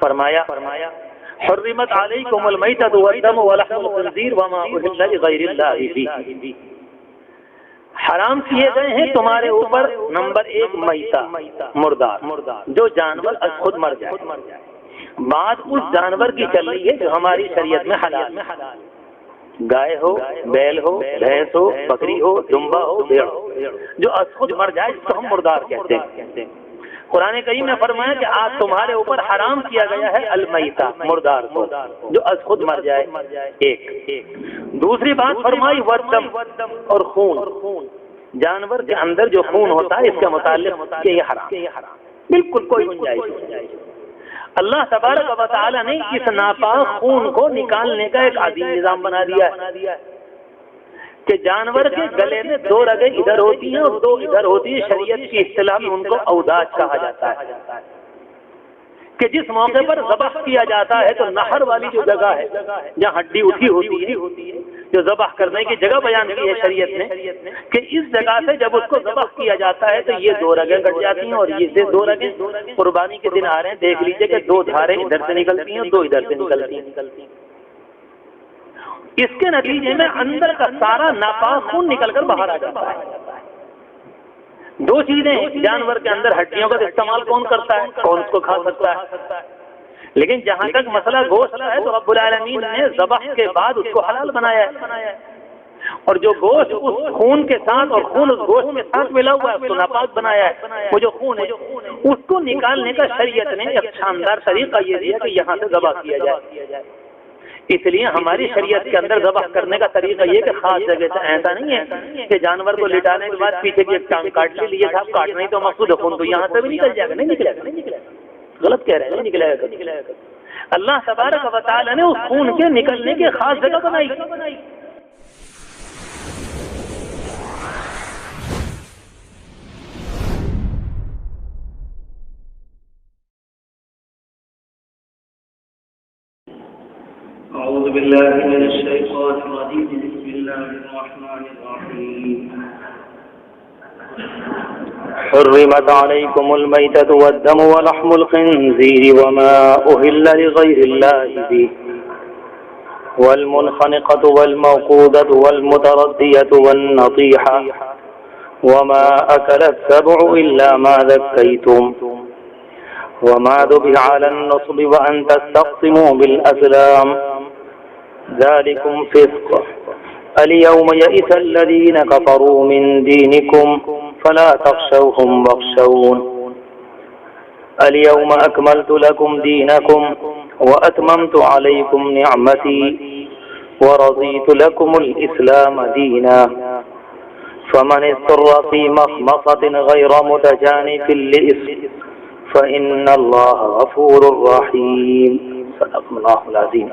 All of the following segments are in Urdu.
فرمایا حرمت علیکم المیتۃ والدم ولحم الخنزیر وما اہل لغیر اللہ بہ، حرام کیے گئے ہیں تمہارے اوپر نمبر 1 میتہ مردار، جو جانور از خود مر جائے، بات اس جانور کی چل رہی ہے جو ہماری شریعت میں حلال، گائے ہو، بیل ہو، بھینس ہو، بکری ہو، دمبا ہو، بھیڑ ہو، جو از خود مر جائے جس کو ہم مردار کہتے ہیں۔ قرآن کریم نے فرمایا کہ آج تمہارے اوپر حرام کیا گیا ہے المیتہ، مردار کو جو از خود مر جائے، ایک۔ دوسری بات فرمائی والدم، اور خون، جانور کے اندر جو خون ہوتا ہے اس کے متعلق کہ یہ حرام، بالکل کوئی گنجائش نہیں۔ اللہ تبارک و تعالی نے اس ناپاک خون کو نکالنے کا ایک عظیم نظام بنا دیا ہے کہ جانور کے گلے میں 2 رگیں ادھر ہوتی ہیں اور 2 ادھر ہوتی ہیں، شریعت کی اصطلاح میں ان کو اوداج کہا جاتا ہے، کہ جس موقع پر ذبح کیا جاتا ہے تو نہر والی جو جگہ ہے جہاں ہڈی اٹھی ہوتی ہے، جو ذبح کرنے کی جگہ بیان کی ہے شریعت نے، کہ اس جگہ سے جب اس کو ذبح کیا جاتا ہے تو یہ 2 رگیں کٹ جاتی ہیں، اور یہ سے 2 رگیں قربانی کے دن آ رہے ہیں، دیکھ لیجئے کہ 2 دھاریں ادھر سے نکلتی ہیں اور 2 ادھر سے نکلتی ہیں۔ اس کے نتیجے میں اندر کا سارا ناپاک خون نکل کر باہر آ جاتا ہے۔ 2 چیزیں، جانور کے اندر ہڈیوں کا استعمال کون کرتا ہے، کون اس کو کھا سکتا ہے، لیکن جہاں تک مسئلہ گوشت ہے تو رب العالمین نے ذبح کے بعد اس کو حلال بنایا ہے، اور جو گوشت اس خون کے ساتھ اور خون اس گوشت کے ساتھ ملا ہوا ہے اس کو ناپاک بنایا ہے۔ وہ جو خون ہے اس کو نکالنے کا شریعت نے ایک شاندار طریقہ یہ دیا کہ یہاں سے ذبح کیا جائے۔ اس لیے ہماری شریعت کے اندر ذبح کرنے کا طریقہ یہ کہ خاص جگہ سے، ایسا نہیں ہے کہ جانور کو لٹانے کے بعد پیچھے کی ایک ٹانگ کاٹ لی، یہ صاحب کاٹنا ہی تو مقصود ہے، خون تو یہاں سے بھی نکل جائے گا، نہیں نکلے گا، غلط کہہ رہے ہیں، نہیں نکلے گا۔ اللہ تبارک و تعالی نے اس خون کے نکلنے کی خاص جگہ بنائی۔ أعوذ بالله من الشيطان الرجيم بسم الله الرحمن الرحيم حرمت عليكم الميتة والدم ولحم الخنزير وما أهل لغير الله به والمنخنقة والموقوذة والمتردية والنطيحة وما أكل السبع إلا ما ذكيتم وما ذبح على النصب وأن تستقسموا بالأزلام ذلكم فسق اليوم يئس الذين كفروا من دينكم فلا تخشوهم واخشون اليوم أكملت لكم دينكم وأتممت عليكم نعمتي ورضيت لكم الإسلام دينا فمن اضطر في مخمصة غير متجانف لإثم فإن الله غفور رحيم صدق اللہ العظیم۔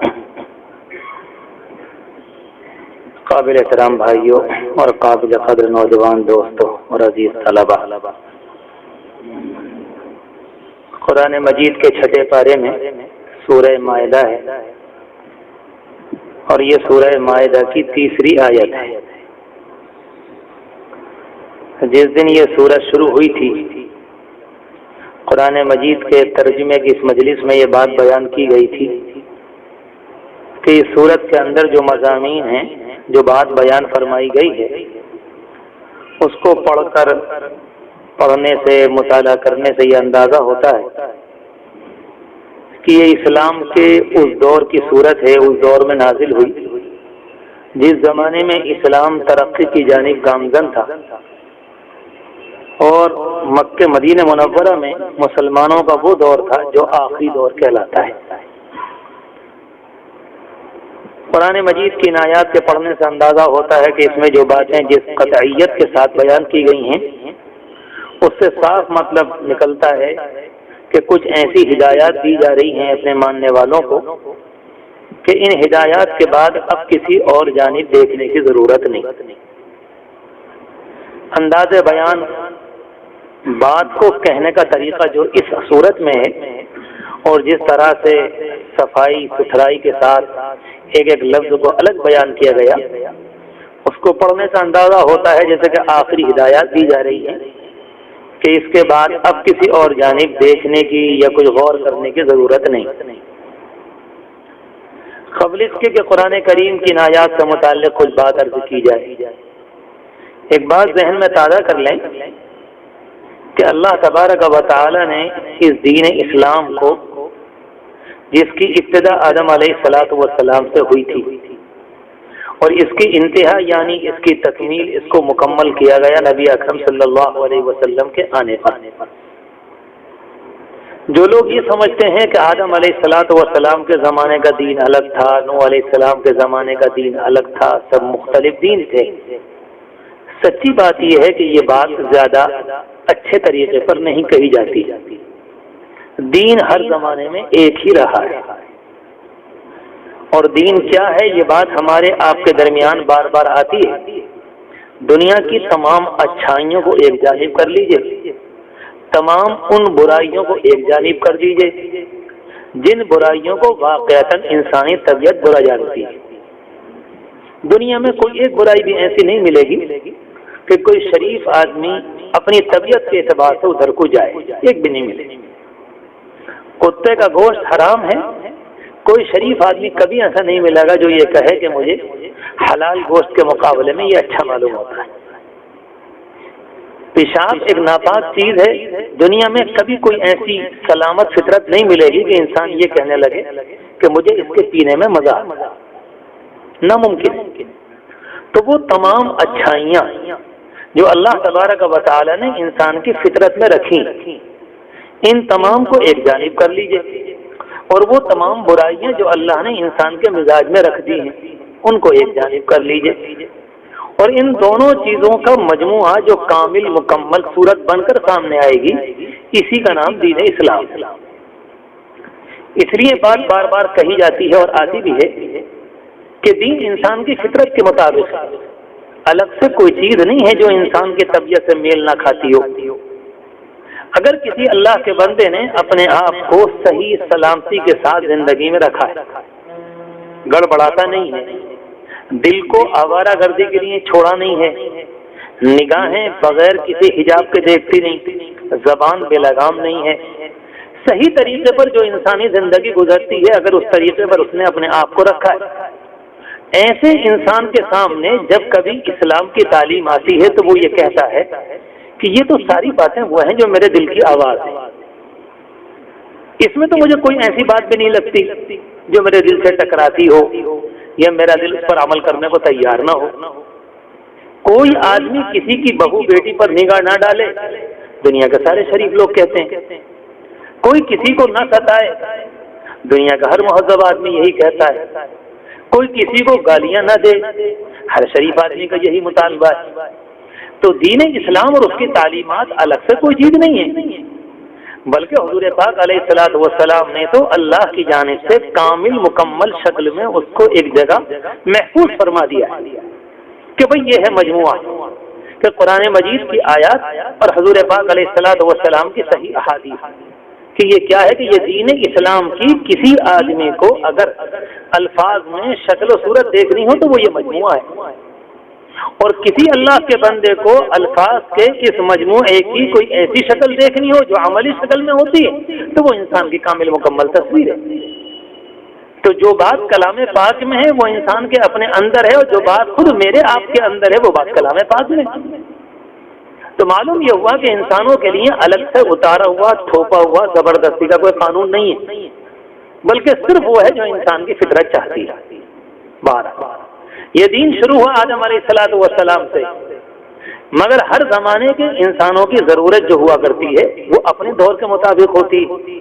قابل احترام بھائیوں اور قابل قدر نوجوان دوستوں اور عزیز طلبہ، قرآن مجید کے 6 پارے میں سورہ مائدہ ہے، اور یہ سورہ مائدہ کی 3ری آیت ہے۔ جس دن یہ سورہ شروع ہوئی تھی، قرآن مجید کے ترجمے کی اس مجلس میں یہ بات بیان کی گئی تھی کہ اس سورت کے اندر جو مضامین ہیں، جو بات بیان فرمائی گئی ہے، اس کو پڑھنے سے، مطالعہ کرنے سے یہ اندازہ ہوتا ہے کہ یہ اسلام کے اس دور کی سورت ہے، اس دور میں نازل ہوئی جس زمانے میں اسلام ترقی کی جانب گامزن تھا، اور مکہ مدینہ منورہ میں مسلمانوں کا وہ دور تھا جو آخری دور کہلاتا ہے۔ قرآن مجید کی آیات کے پڑھنے سے اندازہ ہوتا ہے کہ اس میں جو باتیں جس قطعیت کے ساتھ بیان کی گئی ہیں اس سے صاف مطلب نکلتا ہے کہ کچھ ایسی ہدایات دی جا رہی ہیں اپنے ماننے والوں کو کہ ان ہدایات کے بعد اب کسی اور جانب دیکھنے کی ضرورت نہیں۔ انداز بیان، بات کو کہنے کا طریقہ جو اس صورت میں ہے، اور جس طرح سے صفائی ستھرائی کے ساتھ ایک ایک لفظ کو الگ بیان کیا گیا، اس کو پڑھنے سے اندازہ ہوتا ہے جیسے کہ آخری ہدایات دی جا رہی ہیں کہ اس کے بعد اب کسی اور جانب دیکھنے کی یا کچھ غور کرنے کی ضرورت نہیں۔ قبل اس کے کہ قرآن کریم کی آیات سے متعلق کچھ بات عرض کی جائے، ایک بات ذہن میں تازہ کر لیں کہ اللہ تبارک و تعالی نے اس دین اسلام کو، جس کی ابتدا آدم علیہ السلام سے ہوئی تھی اور اس کی انتہا یعنی اس کی تکمیل، اس کو مکمل کیا گیا نبی اکرم صلی اللہ علیہ وسلم کے آنے پر۔ جو لوگ یہ سمجھتے ہیں کہ آدم علیہ السلام کے زمانے کا دین الگ تھا، نوح علیہ السلام کے زمانے کا دین الگ تھا، سب مختلف دین تھے، سچی بات یہ ہے کہ یہ بات زیادہ اچھے طریقے پر نہیں کہی جاتی۔ دین ہر زمانے میں ایک ہی رہا ہے، اور دین کیا ہے یہ بات ہمارے آپ کے درمیان بار بار آتی ہے۔ دنیا کی تمام اچھائیوں کو ایک جانب کر لیجئے، تمام ان برائیوں کو ایک جانب کر دیجئے جن برائیوں کو واقعتاً انسانی طبیعت برا جانتی ہے۔ دنیا میں کوئی ایک برائی بھی ایسی نہیں ملے گی کہ کوئی شریف آدمی اپنی طبیعت کے اعتبار سے ادھر کو جائے، ایک بھی نہیں ملے گی۔ کتے کا گوشت حرام ہے، کوئی شریف آدمی کبھی ایسا نہیں ملے گا جو یہ کہے کہ مجھے حلال گوشت کے مقابلے میں یہ اچھا معلوم ہوتا ہے۔ پیشاب ایک ناپاک چیز ہے، دنیا میں کبھی کوئی ایسی سلامت فطرت نہیں ملے گی کہ انسان یہ کہنے لگے کہ مجھے اس کے پینے میں مزہ، ناممکن۔ تو وہ تمام اچھائیاں جو اللہ تبارک و تعالی نے انسان کی فطرت میں رکھی، ان تمام کو ایک جانب کر لیجئے، اور وہ تمام برائیاں جو اللہ نے انسان کے مزاج میں رکھ دی ہیں ان کو ایک جانب کر لیجئے، اور ان دونوں چیزوں کا مجموعہ جو کامل مکمل صورت بن کر سامنے آئے گی، اسی کا نام دین اسلام۔ اس لیے بات بار بار کہی جاتی ہے اور آتی بھی ہے کہ دین انسان کی فطرت کے مطابق الگ سے کوئی چیز نہیں ہے جو انسان کی طبیعت سے میل نہ کھاتی ہو۔ اگر کسی اللہ کے بندے نے اپنے آپ کو صحیح سلامتی کے ساتھ زندگی میں رکھا ہے، گڑبڑاتا نہیں ہے، دل کو آوارہ گردی کے لیے چھوڑا نہیں ہے، نگاہیں بغیر کسی حجاب کے دیکھتی نہیں، زبان بے لگام نہیں ہے، صحیح طریقے پر جو انسانی زندگی گزرتی ہے اگر اس طریقے پر اس نے اپنے آپ کو رکھا ہے، ایسے انسان کے سامنے جب کبھی اسلام کی تعلیم آتی ہے تو وہ یہ کہتا ہے کہ یہ تو ساری باتیں وہ ہیں جو میرے دل کی آواز ہے، اس میں تو مجھے کوئی ایسی بات بھی نہیں لگتی جو میرے دل سے ٹکراتی ہو یا میرا دل اس پر عمل کرنے کو تیار نہ ہو۔ کوئی آدمی کسی کی بہو بیٹی پر نگاہ نہ ڈالے، دنیا کے سارے شریف لوگ کہتے ہیں۔ کوئی کسی کو نہ ستائے، دنیا کا ہر مہذب آدمی یہی کہتا ہے۔ کوئی کسی کو گالیاں نہ دے، ہر شریف آدمی کا یہی مطالبہ ہے۔ تو دین اسلام اور اس کی تعلیمات الگ سے کوئی چیز نہیں ہے، بلکہ حضور پاک علیہ الصلوۃ والسلام نے تو اللہ کی جانب سے کامل مکمل شکل میں اس کو ایک جگہ محفوظ فرما دیا کہ بھئی یہ ہے مجموعہ کہ قرآن مجید کی آیات اور حضور پاک علیہ الصلوۃ والسلام کی صحیح احادیث، کہ یہ کیا ہے کہ یہ دین اسلام کی کسی آدمی کو اگر الفاظ میں شکل و صورت دیکھنی ہو تو وہ یہ مجموعہ ہے، اور کسی اللہ کے بندے کو الفاظ کے اس مجموعے کی کوئی ایسی شکل دیکھنی ہو جو عملی شکل میں ہوتی ہے تو وہ انسان کی کامل مکمل تصویر ہے۔ تو جو بات کلام پاک میں ہے وہ انسان کے اپنے اندر ہے، اور جو بات خود میرے آپ کے اندر ہے وہ بات کلام پاک میں۔ تو معلوم یہ ہوا کہ انسانوں کے لیے الگ سے اتارا ہوا تھوپا ہوا زبردستی کا کوئی قانون نہیں ہے، بلکہ صرف وہ ہے جو انسان کی فطرت چاہتی ہے۔ یہ دین شروع ہوا آدم علیہ السلام سے، مگر ہر زمانے کے انسانوں کی ضرورت جو ہوا کرتی ہے وہ اپنے دور کے مطابق ہوتی ہے۔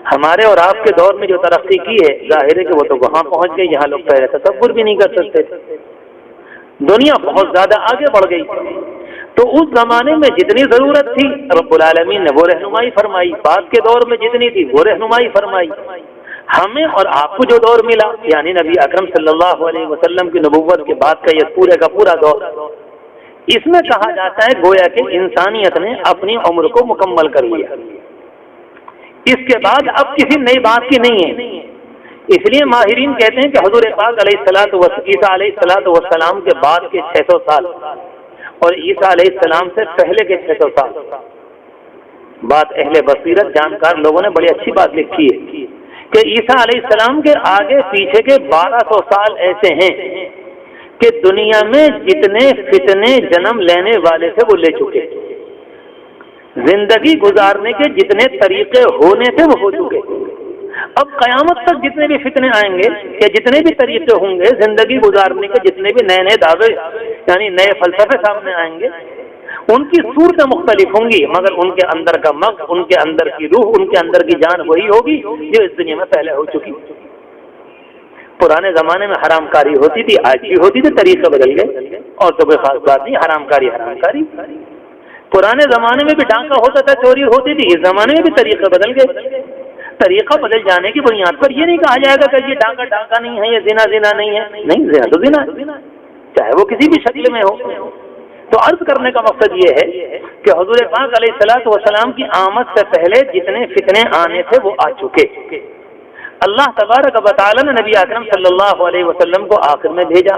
ہمارے اور آپ کے دور میں جو ترقی کی ہے ظاہر ہے کہ وہ تو وہاں پہنچ گئی جہاں لوگ پہلے تصور بھی نہیں کر سکتے تھے۔ دنیا بہت زیادہ آگے بڑھ گئی، تو اس زمانے میں جتنی ضرورت تھی رب العالمین نے وہ رہنمائی فرمائی، بعد کے دور میں جتنی تھی وہ رہنمائی فرمائی۔ ہمیں اور آپ کو جو دور ملا یعنی نبی اکرم صلی اللہ علیہ وسلم کی نبوت کے بعد کا یہ پورے کا پورا دور، اس میں کہا جاتا ہے گویا کہ انسانیت نے اپنی عمر کو مکمل کر لیا، اس کے بعد اب کسی نئی بات کی نہیں ہے۔ اس لیے ماہرین کہتے ہیں کہ حضور پاک عیسیٰ علیہ السلام کے بعد کے 600 سال اور عیسیٰ علیہ السلام سے پہلے کے 600 سال بات اہل بصیرت جانکار لوگوں نے بڑی اچھی بات لکھی ہے کہ عیسیٰ علیہ السلام کے آگے پیچھے کے 1200 سال ایسے ہیں کہ دنیا میں جتنے فتنے جنم لینے والے تھے وہ لے چکے، زندگی گزارنے کے جتنے طریقے ہونے تھے وہ ہو چکے۔ اب قیامت تک جتنے بھی فتنے آئیں گے یا جتنے بھی طریقے ہوں گے زندگی گزارنے کے، جتنے بھی نئے دعوے یعنی نئے فلسفے سامنے آئیں گے، ان کی صورتیں مختلف ہوں گی، مگر ان کے اندر کا مغز، ان کے اندر کی روح، ان کے اندر کی جان وہی ہوگی جو اس دنیا میں پہلے ہو چکی۔ پرانے زمانے میں حرام کاری ہوتی تھی، آج بھی ہوتی تھی، طریقے بدل گئے اور تو کوئی خاص بات نہیں، حرام کاری حرام کاری۔ پرانے زمانے میں بھی ڈاکہ ہوتا تھا، چوری ہوتی تھی، اس زمانے میں بھی طریقے بدل گئے۔ طریقہ بدل جانے کی بنیاد پر یہ نہیں کہا جائے گا کہ یہ ڈاکہ ڈاکہ نہیں ہے، یہ زنا زنا نہیں ہے، نہیں، زنا تو زنا ہے، چاہے وہ کسی بھی شکل میں ہو۔ تو عرض کرنے کا مقصد یہ ہے کہ حضور پاک علیہ الصلوۃ والسلام کی آمد سے پہلے جتنے فتنے آنے تھے وہ آ چکے۔ اللہ تبارک و تعالی نے نبی اکرم صلی اللہ علیہ وسلم کو آخر میں بھیجا،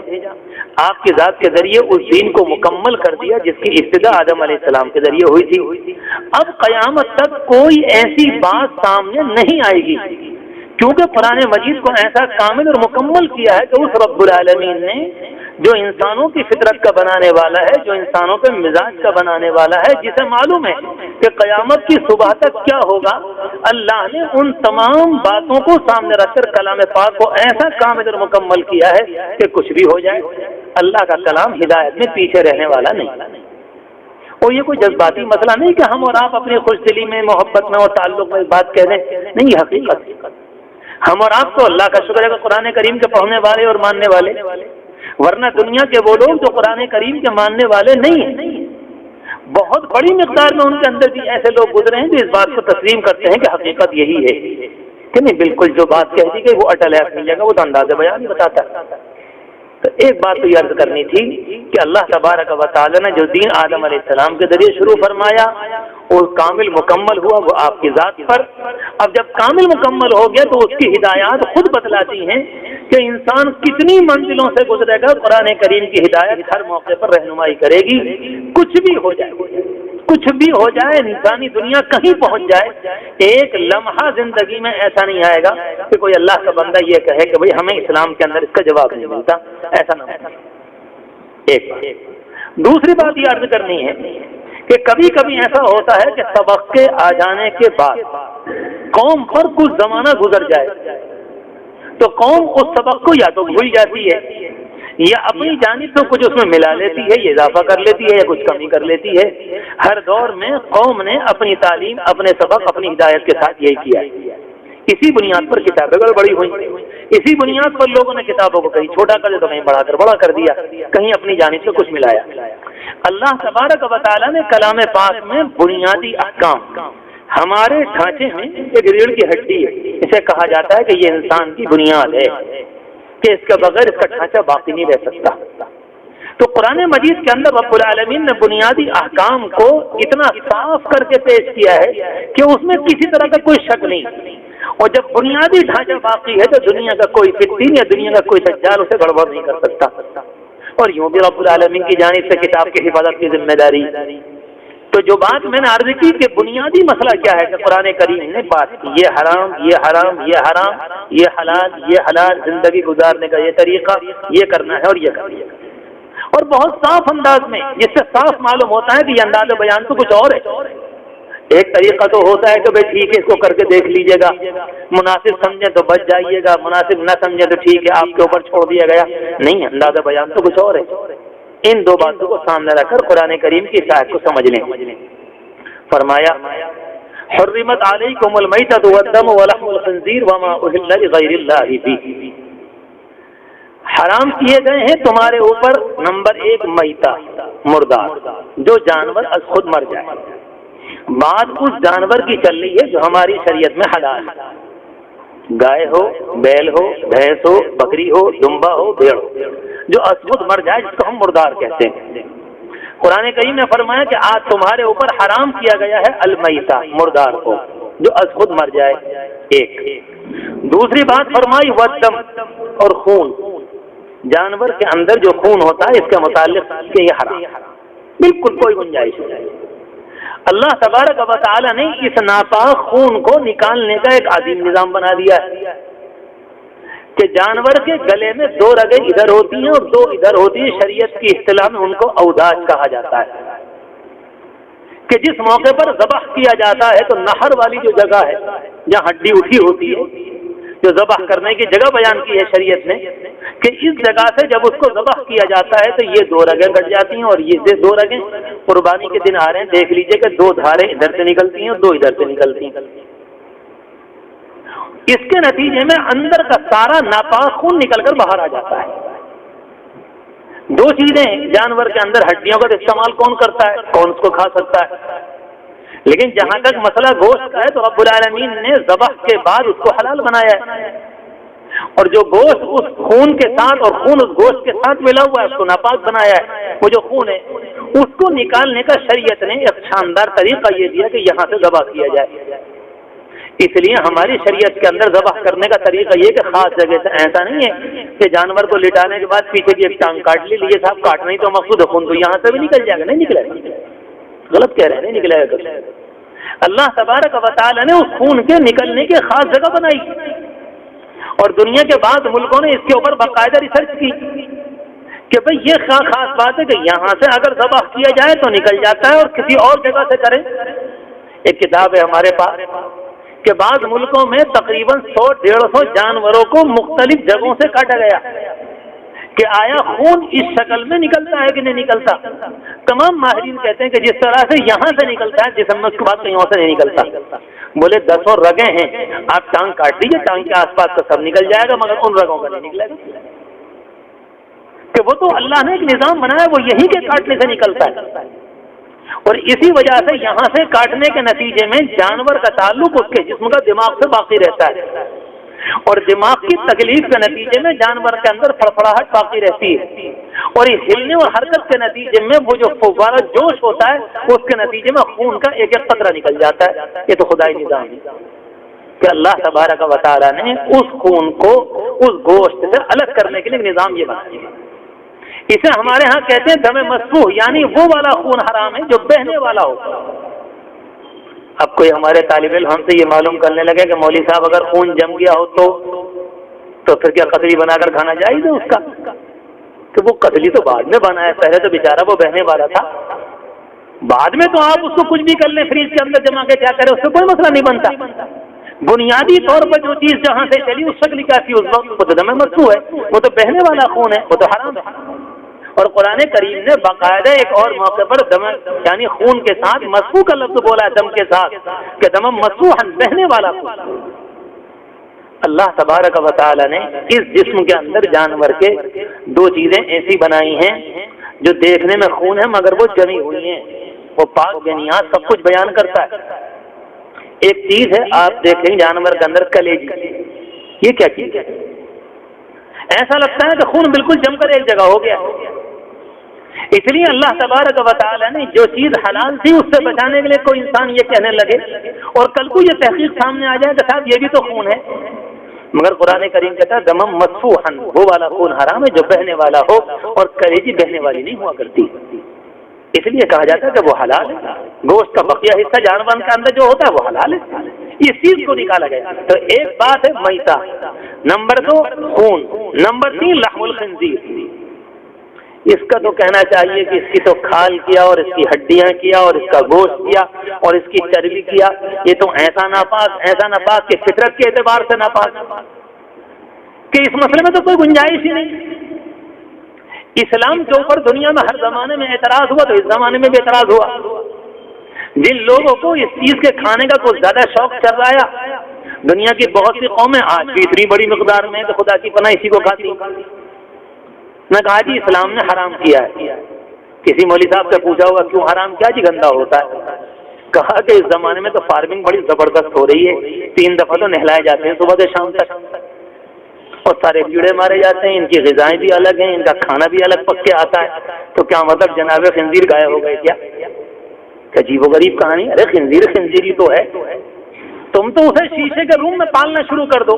آپ کی ذات کے ذریعے اس دین کو مکمل کر دیا جس کی ابتدا آدم علیہ السلام کے ذریعے ہوئی تھی۔ اب قیامت تک کوئی ایسی بات سامنے نہیں آئے گی، کیونکہ قرآن مجید کو ایسا کامل اور مکمل کیا ہے کہ اس رب العالمین نے جو انسانوں کی فطرت کا بنانے والا ہے، جو انسانوں کے مزاج کا بنانے والا ہے، جسے معلوم ہے کہ قیامت کی صبح تک کیا ہوگا، اللہ نے ان تمام باتوں کو سامنے رکھ کر کلام پاک کو ایسا کامل اور مکمل کیا ہے کہ کچھ بھی ہو جائے اللہ کا کلام ہدایت میں پیچھے رہنے والا نہیں۔ اور یہ کوئی جذباتی مسئلہ نہیں کہ ہم اور آپ اپنی خوش دلی میں، محبت میں اور تعلق میں بات کہہ دیں، نہیں، یہ حقیقت۔ ہم اور آپ تو اللہ کا شکر ہے کہ قرآن کریم کے پڑھنے والے اور ماننے والے، ورنہ دنیا کے وہ لوگ جو قرآن کریم کے ماننے والے نہیں ہیں، بہت بڑی مقدار میں ان کے اندر بھی ایسے لوگ گزرے ہیں جو اس بات کو تسلیم کرتے ہیں کہ حقیقت یہی ہے کہ نہیں، بالکل جو بات کہہ دی گئی وہ اٹل ہے اپنی جگہ، وہ تو انداز بیان نہیں بتاتا۔ تو ایک بات تو یہ عرض کرنی تھی کہ اللہ تبارک و تعالی نے جو دین آدم علیہ السلام کے ذریعے شروع فرمایا اور کامل مکمل ہوا وہ آپ کی ذات پر۔ اب جب کامل مکمل ہو گیا تو اس کی ہدایات خود بتلاتی ہیں کہ انسان کتنی منزلوں سے گزرے گا، قرآن کریم کی ہدایت ہر موقع پر رہنمائی کرے گی۔ کچھ بھی ہو جائے، کچھ بھی ہو جائے، انسانی دنیا کہیں پہنچ جائے، ایک لمحہ زندگی میں ایسا نہیں آئے گا کہ کوئی اللہ کا بندہ یہ کہے کہ بھئی ہمیں اسلام کے اندر اس کا جواب نہیں ملتا، ایسا نہ ہوتا۔ ایک بات۔ دوسری بات یہ عرض کرنی ہے کہ کبھی کبھی ایسا ہوتا ہے کہ سبق کے آ جانے کے بعد قوم پر کچھ زمانہ گزر جائے تو قوم اس سبق کو یا تو بھول جاتی ہے یا اپنی جانب سے کچھ اس میں ملا لیتی ہے، یہ اضافہ کر لیتی ہے یا کچھ کمی کر لیتی ہے۔ ہر دور میں قوم نے اپنی تعلیم، اپنے سبق، اپنی ہدایت کے ساتھ یہی کیا ہے۔ اسی بنیاد پر کتابیں گڑبڑی ہوئی، اسی بنیاد پر لوگوں نے کتابوں کو کہیں چھوٹا کر دیا تو کہیں بڑا کر بڑا کر دیا، کہیں اپنی جانب سے کچھ ملایا۔ اللہ تبارک و تعالیٰ نے کلام پاک میں بنیادی احکام، ہمارے ڈھانچے میں ایک ریڑھ کی ہڈی ہے، اسے کہا جاتا ہے کہ یہ انسان کی بنیاد ہے کہ اس کے بغیر اس کا ڈھانچہ باقی نہیں رہ سکتا۔ تو قرآن مجید کے اندر رب العالمین نے بنیادی احکام کو اتنا صاف کر کے پیش کیا ہے کہ اس میں کسی طرح کا کوئی شک نہیں، اور جب بنیادی ڈھانچہ باقی ہے تو دنیا کا کوئی فتین یا دنیا کا کوئی دجال اسے گڑبڑ نہیں کر سکتا۔ اور یوں بھی رب العالمین کی جانب سے کتاب کی حفاظت کی ذمہ داری۔ تو جو بات میں نے عرض کی کہ بنیادی مسئلہ کیا ہے کہ قرآن کریم نے بات کی، یہ حرام، یہ حرام، یہ حرام، یہ حلال، یہ حلال، زندگی گزارنے کا یہ طریقہ، یہ کرنا ہے اور یہ کرنا ہے، اور بہت صاف انداز میں، جس سے صاف معلوم ہوتا ہے کہ یہ انداز بیان تو کچھ اور ہے۔ ایک طریقہ تو ہوتا ہے کہ بھائی ٹھیک ہے اس کو کر کے دیکھ لیجیے گا، مناسب سمجھیں تو بچ جائیے گا، مناسب نہ سمجھیں تو ٹھیک ہے آپ کے اوپر چھوڑ دیا گیا۔ نہیں، انداز بیان تو کچھ اور ہے۔ ان دو باتوں کو سامنے رکھ کر قرآن کریم کی آیت کو سمجھ لیں۔ فرمایا حرمت علیکم المیتۃ والدم ولحم الخنزیر وما اہل لغیر اللہ بہ، حرام کیے گئے ہیں تمہارے اوپر نمبر 1 میتہ، مردار، جو جانور از خود مر جائے، بات اس جانور کی چل رہی ہے جو ہماری شریعت میں حلال ہے، گائے ہو، بیل ہو، بھینس ہو، بکری ہو، دمبا ہو، بھیڑ ہو، جو از خود مر جائے جس کو ہم مردار کہتے ہیں۔ قرآن کریم نے فرمایا کہ آج تمہارے اوپر حرام کیا گیا ہے المیتہ، مردار کو، جو از خود مر جائے۔ ایک دوسری بات فرمائی والدم، اور خون، جانور کے اندر جو خون ہوتا ہے اس کے متعلق کہ یہ حرام، بالکل کوئی گنجائش نہیں۔ اللہ تبارک و تعالی نے اس ناپاک خون کو نکالنے کا ایک عظیم نظام بنا دیا ہے کہ جانور کے گلے میں 2 رگیں ادھر ہوتی ہیں اور 2 ادھر ہوتی ہیں. شریعت کی اصطلاح میں ان کو اوداج کہا جاتا ہے کہ جس موقع پر ذبح کیا جاتا ہے تو نہر والی جو جگہ ہے جہاں ہڈی اٹھی ہوتی ہے, جو ذبح کرنے کی جگہ بیان کی ہے شریعت نے کہ اس جگہ سے جب اس کو ذبح کیا جاتا ہے تو یہ 2 رگیں کٹ جاتی ہیں, اور یہ 2 رگیں قربانی کے دن آ رہے ہیں, دیکھ لیجئے کہ 2 دھاریں ادھر سے نکلتی ہیں اور 2 ادھر سے نکلتی ہیں. اس کے نتیجے میں اندر کا سارا ناپاک خون نکل کر باہر آ جاتا ہے. 2 چیزیں جانور کے اندر ہڈیوں کا استعمال کون کرتا ہے, کون اس کو کھا سکتا ہے. لیکن جہاں تک مسئلہ گوشت کا ہے تو رب العالمین نے ذبح کے بعد اس کو حلال بنایا ہے, اور جو گوشت اس خون کے ساتھ اور خون اس گوشت کے ساتھ ملا ہوا ہے اس کو ناپاک بنایا ہے. وہ جو خون ہے اس کو نکالنے کا شریعت نے ایک شاندار طریقہ یہ دیا کہ یہاں سے ذبح کیا جائے. اس لیے ہماری شریعت کے اندر ذبح کرنے کا طریقہ یہ کہ خاص جگہ سے ایسا نہیں ہے کہ جانور کو لٹانے کے بعد پیچھے کی ایک ٹانگ کاٹ لی, لیے صاحب کاٹنا ہی تو مقصود ہے, خون تو یہاں سے بھی نکل جائے گا. نہیں نکلے گا, غلط کہہ رہے ہیں, نہیں نکلے گا. اللہ تبارک و تعالی نے اس خون کے نکلنے کی خاص جگہ بنائی, اور دنیا کے بعض ملکوں نے اس کے اوپر باقاعدہ ریسرچ کی کہ بھئی یہ خاص بات ہے کہ یہاں سے اگر ذبح کیا جائے تو نکل جاتا ہے, اور کسی اور جگہ سے کریں. ایک کتاب ہے ہمارے پاس کہ بعض ملکوں میں تقریباً 100-150 جانوروں کو مختلف جگہوں سے کاٹا گیا کہ آیا خون اس شکل میں نکلتا ہے کہ نہیں نکلتا. تمام ماہرین کہتے ہیں کہ جس طرح سے یہاں سے نکلتا ہے جسم میں اس کے بعد کہیں اور سے نہیں نکلتا. بولے 10 رگیں ہیں, آپ ٹانگ کاٹ دیجیے, ٹانگ کے آس پاس کا سب نکل جائے گا مگر ان رگوں کا نہیں نکلے گا, کہ وہ تو اللہ نے ایک نظام بنایا, وہ یہی کے کاٹنے سے نکلتا ہے. اور اسی وجہ سے یہاں سے کاٹنے کے نتیجے میں جانور کا تعلق اس کے جسم کا دماغ سے باقی رہتا ہے, اور دماغ کی تکلیف کے نتیجے میں جانور کے اندر فڑفڑاہٹ باقی رہتی ہے, اور اس ہلنے اور حرکت کے نتیجے میں وہ جو فوارہ جوش ہوتا ہے اس کے نتیجے میں خون کا ایک ایک قطرہ نکل جاتا ہے. یہ تو خدائی نظام ہے کہ اللہ تبارک و تعالی نے اس خون کو اس گوشت سے الگ کرنے کے لیے نظام یہ بنایا. اسے ہمارے ہاں کہتے ہیں دم مسفوح, یعنی وہ والا خون حرام ہے جو بہنے والا ہو. اب کوئی ہمارے طالب علم ہم سے یہ معلوم کرنے لگے کہ مولوی صاحب اگر خون جم گیا ہو تو پھر کیا قتلی بنا کر کھانا جائز ہے اس کا؟ کہ وہ قتلی تو بعد میں بنا ہے, پہلے تو بیچارہ وہ بہنے والا تھا, بعد میں تو آپ اس کو کچھ بھی کر لیں, فریج کے اندر جما کے کیا کریں, اس سے کوئی مسئلہ نہیں بنتا. بنیادی طور پر جو چیز جہاں سے چلی اس شکل کیا تھی اس وقت, وہ تو دم مسفوح ہے, وہ تو بہنے والا خون ہے, وہ تو حرام ہے. اور قرآن کریم نے باقاعدہ ایک اور موقع پر دم یعنی خون کے ساتھ مسفوح کا لفظ بولا ہے, دم کے ساتھ, کہ دم مسفوحا بہنے والا خون. اللہ تبارک و تعالی نے اس جسم کے اندر جانور کے 2 چیزیں ایسی بنائی ہیں جو دیکھنے میں خون ہے مگر وہ جمی ہوئی ہیں, وہ پاک بے نیاز سب کچھ بیان کرتا ہے. ایک چیز ہے آپ دیکھیں جانور کے اندر کلیجی, یہ کیا چیز ہے؟ ایسا لگتا ہے کہ خون بالکل جم کر ایک جگہ ہو گیا. اس لیے اللہ تبارک و تعالی نے جو چیز حلال تھی اس سے بچانے کے لیے کوئی انسان یہ کہنے لگے اور کل کو یہ تحقیق سامنے آ جائے کہ صاحب یہ بھی تو خون ہے, مگر قرآن کریم کہتا ہے دم مسفوحا, وہ والا خون حرام ہے جو بہنے والا ہو, اور کلیجی بہنے والی نہیں ہوا کرتی. اس لیے کہا جاتا ہے کہ وہ حلال ہے. گوشت کا بقیہ حصہ جانور کے اندر جو ہوتا ہے وہ حلال ہے, اس چیز کو نکالا گیا. تو ایک بات ہے میتا, نمبر 2 خون, نمبر 3 لحم الخنزیر. اس کا تو کہنا چاہیے کہ اس کی تو کھال کیا اور اس کی ہڈیاں کیا اور اس کا گوشت کیا اور اس کی چربی کیا, یہ تو ایسا ناپاک کہ فطرت کے اعتبار سے ناپاک کہ اس مسئلے میں تو کوئی گنجائش ہی نہیں. اسلام کے اوپر دنیا میں ہر زمانے میں اعتراض ہوا تو اس زمانے میں بھی اعتراض ہوا. جن لوگوں کو اس چیز کے کھانے کا کچھ زیادہ شوق چل رہا ہے, دنیا کی بہت سی قومیں آج بھی اتنی بڑی مقدار میں کہ خدا کی پناہ اسی کو کھاتی. میں کہا جی اسلام نے حرام کیا ہے. کسی مولوی صاحب سے پوچھا ہوگا کیوں حرام کیا؟ جی گندا ہوتا ہے. کہا کہ اس زمانے میں تو فارمنگ بڑی زبردست ہو رہی ہے, 3 دفعہ تو نہلائے جاتے ہیں صبح سے شام تک, اور سارے کیڑے مارے جاتے ہیں, ان کی غذائیں بھی الگ ہیں, ان کا کھانا بھی الگ پک کے آتا ہے. تو کیا مطلب جناب خنزیر گائے ہو گئے کیا؟ عجیب و غریب کہانی. ارے خنزیری تو ہے, تم تو اسے شیشے کے روم میں پالنا شروع کر دو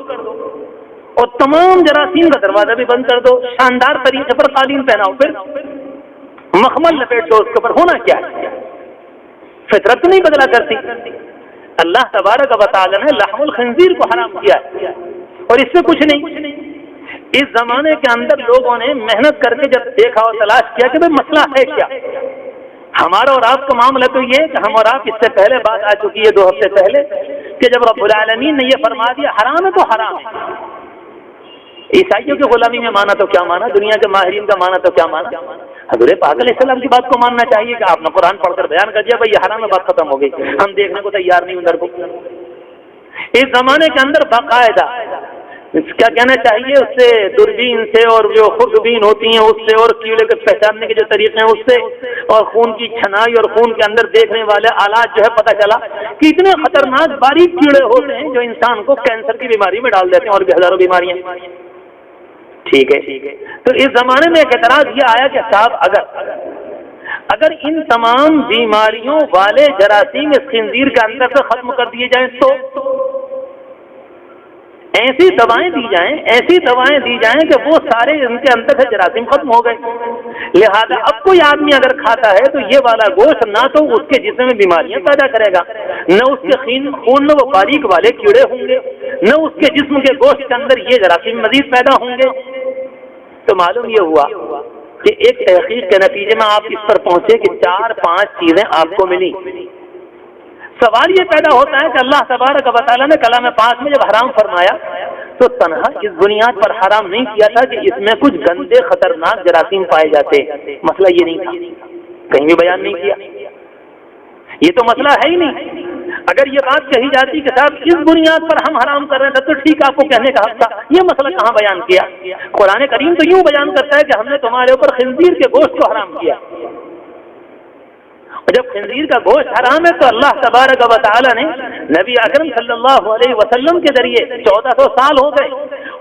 اور تمام جراثیم کا دروازہ بھی بند کر دو, شاندار طریقے پر قالین پہناؤ, پھر مخمل لپیٹ دو اس کے اوپر, ہونا کیا ہے؟ فطرت نہیں بدلا کرتی. اللہ تبارک و تعالی نے لحم الخنزیر کو حرام کیا ہے اور اس میں کچھ نہیں. اس زمانے کے اندر لوگوں نے محنت کر کے جب دیکھا اور تلاش کیا کہ بھئی مسئلہ ہے کیا. ہمارا اور آپ کا معاملہ تو یہ ہے کہ ہم اور آپ اس سے پہلے بات آ چکی ہے 2 ہفتے پہلے کہ جب رب العالمین نے یہ فرما دیا حرام ہے تو حرام ہے. عیسائیوں کی غلامی میں مانا تو کیا مانا, دنیا کے ماہرین کا مانا تو کیا مانا. حضور پاک علیہ السلام کی بات کو ماننا چاہیے کہ آپ نے قرآن پڑھ کر بیان کر دیا بھائی یہ حرام ہے, بات ختم ہو گئی. ہم دیکھنے کو تیار نہیں ادھر کو. اس زمانے کے اندر باقاعدہ کیا کہنا چاہیے اس سے دوربین سے اور جو خوردبین ہوتی ہیں اس سے اور کیڑے کو پہچاننے کے جو طریقے ہیں اس سے اور خون کی چھنائی اور خون کے اندر دیکھنے والے آلات جو ہے پتہ چلا کہ اتنے خطرناک باریک کیڑے ہوتے ہیں جو انسان کو کینسر کی بیماری میں ڈال دیتے ہیں اور بھی ہزاروں بیماریاں. ٹھیک ہے, تو اس زمانے میں ایک اعتراض یہ آیا کہ صاحب اگر ان تمام بیماریوں والے جراثیم اس خنزیر کے اندر سے ختم کر دیے جائیں تو ایسی دوائیں دی جائیں کہ وہ سارے ان کے اندر سے جراثیم ختم ہو گئے. لہذا اب کوئی آدمی اگر کھاتا ہے تو یہ والا گوشت نہ تو اس کے جسم میں بیماریاں پیدا کرے گا, نہ اس کے خون میں وہ باریک والے کیڑے ہوں گے, نہ اس کے جسم کے گوشت کے اندر یہ جراثیم مزید پیدا ہوں گے. تو معلوم یہ ہوا کہ ایک تحقیق کے نتیجے میں آپ اس پر پہنچے کہ 4-5 چیزیں آپ کو ملی. سوال یہ پیدا ہوتا ہے کہ اللہ تبارک و تعالیٰ نے کلام پاک میں جب حرام فرمایا تو تنہا اس بنیاد پر حرام نہیں کیا تھا کہ اس میں کچھ گندے خطرناک جراثیم پائے جاتے. مسئلہ یہ نہیں تھا, کہیں بھی بیان نہیں کیا. یہ تو مسئلہ ہے ہی نہیں. اگر یہ بات کہی جاتی کہ صاحب اس بنیاد پر ہم حرام کر رہے ہیں تو ٹھیک آپ کو کہنے کا حق تھا. یہ مسئلہ کہاں بیان کیا؟ قرآن کریم تو یوں بیان کرتا ہے کہ ہم نے تمہارے اوپر خنزیر کے گوشت کو حرام کیا. اور جب خنزیر کا گوشت حرام ہے تو اللہ تبارک و تعالی نے نبی اکرم صلی اللہ علیہ وسلم کے ذریعے 1400 سال ہو گئے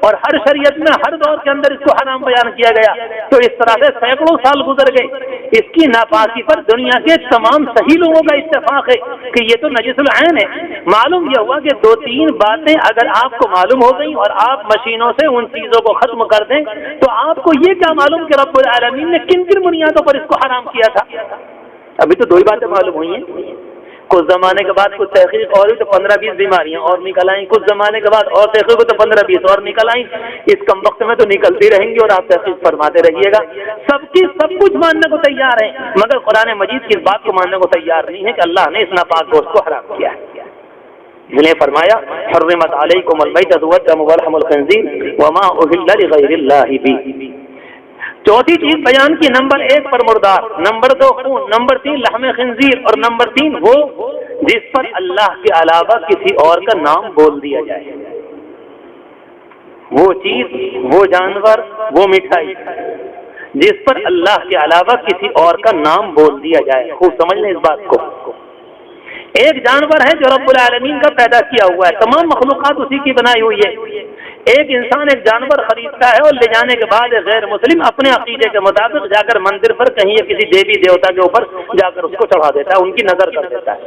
اور ہر شریعت میں ہر دور کے اندر اس کو حرام بیان کیا گیا. تو اس طرح سے سینکڑوں سال گزر گئے. اس کی ناپاکی پر دنیا کے تمام صحیح لوگوں کا اتفاق ہے کہ یہ تو نجس العین ہے. معلوم یہ ہوا کہ 2-3 باتیں اگر آپ کو معلوم ہو گئیں اور آپ مشینوں سے ان چیزوں کو ختم کر دیں تو آپ کو یہ کیا معلوم کہ رب العالمین نے کن کن بنیادوں پر اس کو حرام کیا تھا. ابھی تو 2 ہی باتیں معلوم ہوئی ہیں. کچھ زمانے کے بعد کچھ تحقیق اور ہوئی تو 15-20 بیماریاں اور نکل آئیں. کچھ زمانے کے بعد اور تحقیق ہوئی تو 15-20 اور نکل آئیں. اس کم وقت میں تو نکلتی رہیں گی اور آپ تحقیق فرماتے رہیے گا. سب کچھ ماننے کو تیار ہیں مگر قرآن مجید کی اس بات کو ماننے کو تیار نہیں ہے کہ اللہ نے اس ناپاک گوشت کو حرام کیا ہے. اس نے فرمایا حرمت علیکم المیتۃ والدم ولحم الخنزیر وما اہل لغیر اللہ بہ. چوتھی چیز بیان کی نمبر 1 پر مردار, نمبر 2 خون, نمبر 3 لحم خنزیر اور نمبر 3 وہ جس پر اللہ کے علاوہ کسی اور کا نام بول دیا جائے. وہ چیز, وہ جانور, وہ مٹھائی جس پر اللہ کے علاوہ کسی اور کا نام بول دیا جائے. خوب سمجھ لیں اس بات کو. ایک جانور ہے جو رب العالمین کا پیدا کیا ہوا ہے, تمام مخلوقات اسی کی بنائی ہوئی ہے. ایک انسان ایک جانور خریدتا ہے اور لے جانے کے بعد غیر مسلم اپنے عقیدے کے مطابق جا کر مندر پر کہیں کسی دیوی دیوتا کے اوپر جا کر اس کو چڑھا دیتا ہے, ان کی نظر کر دیتا ہے.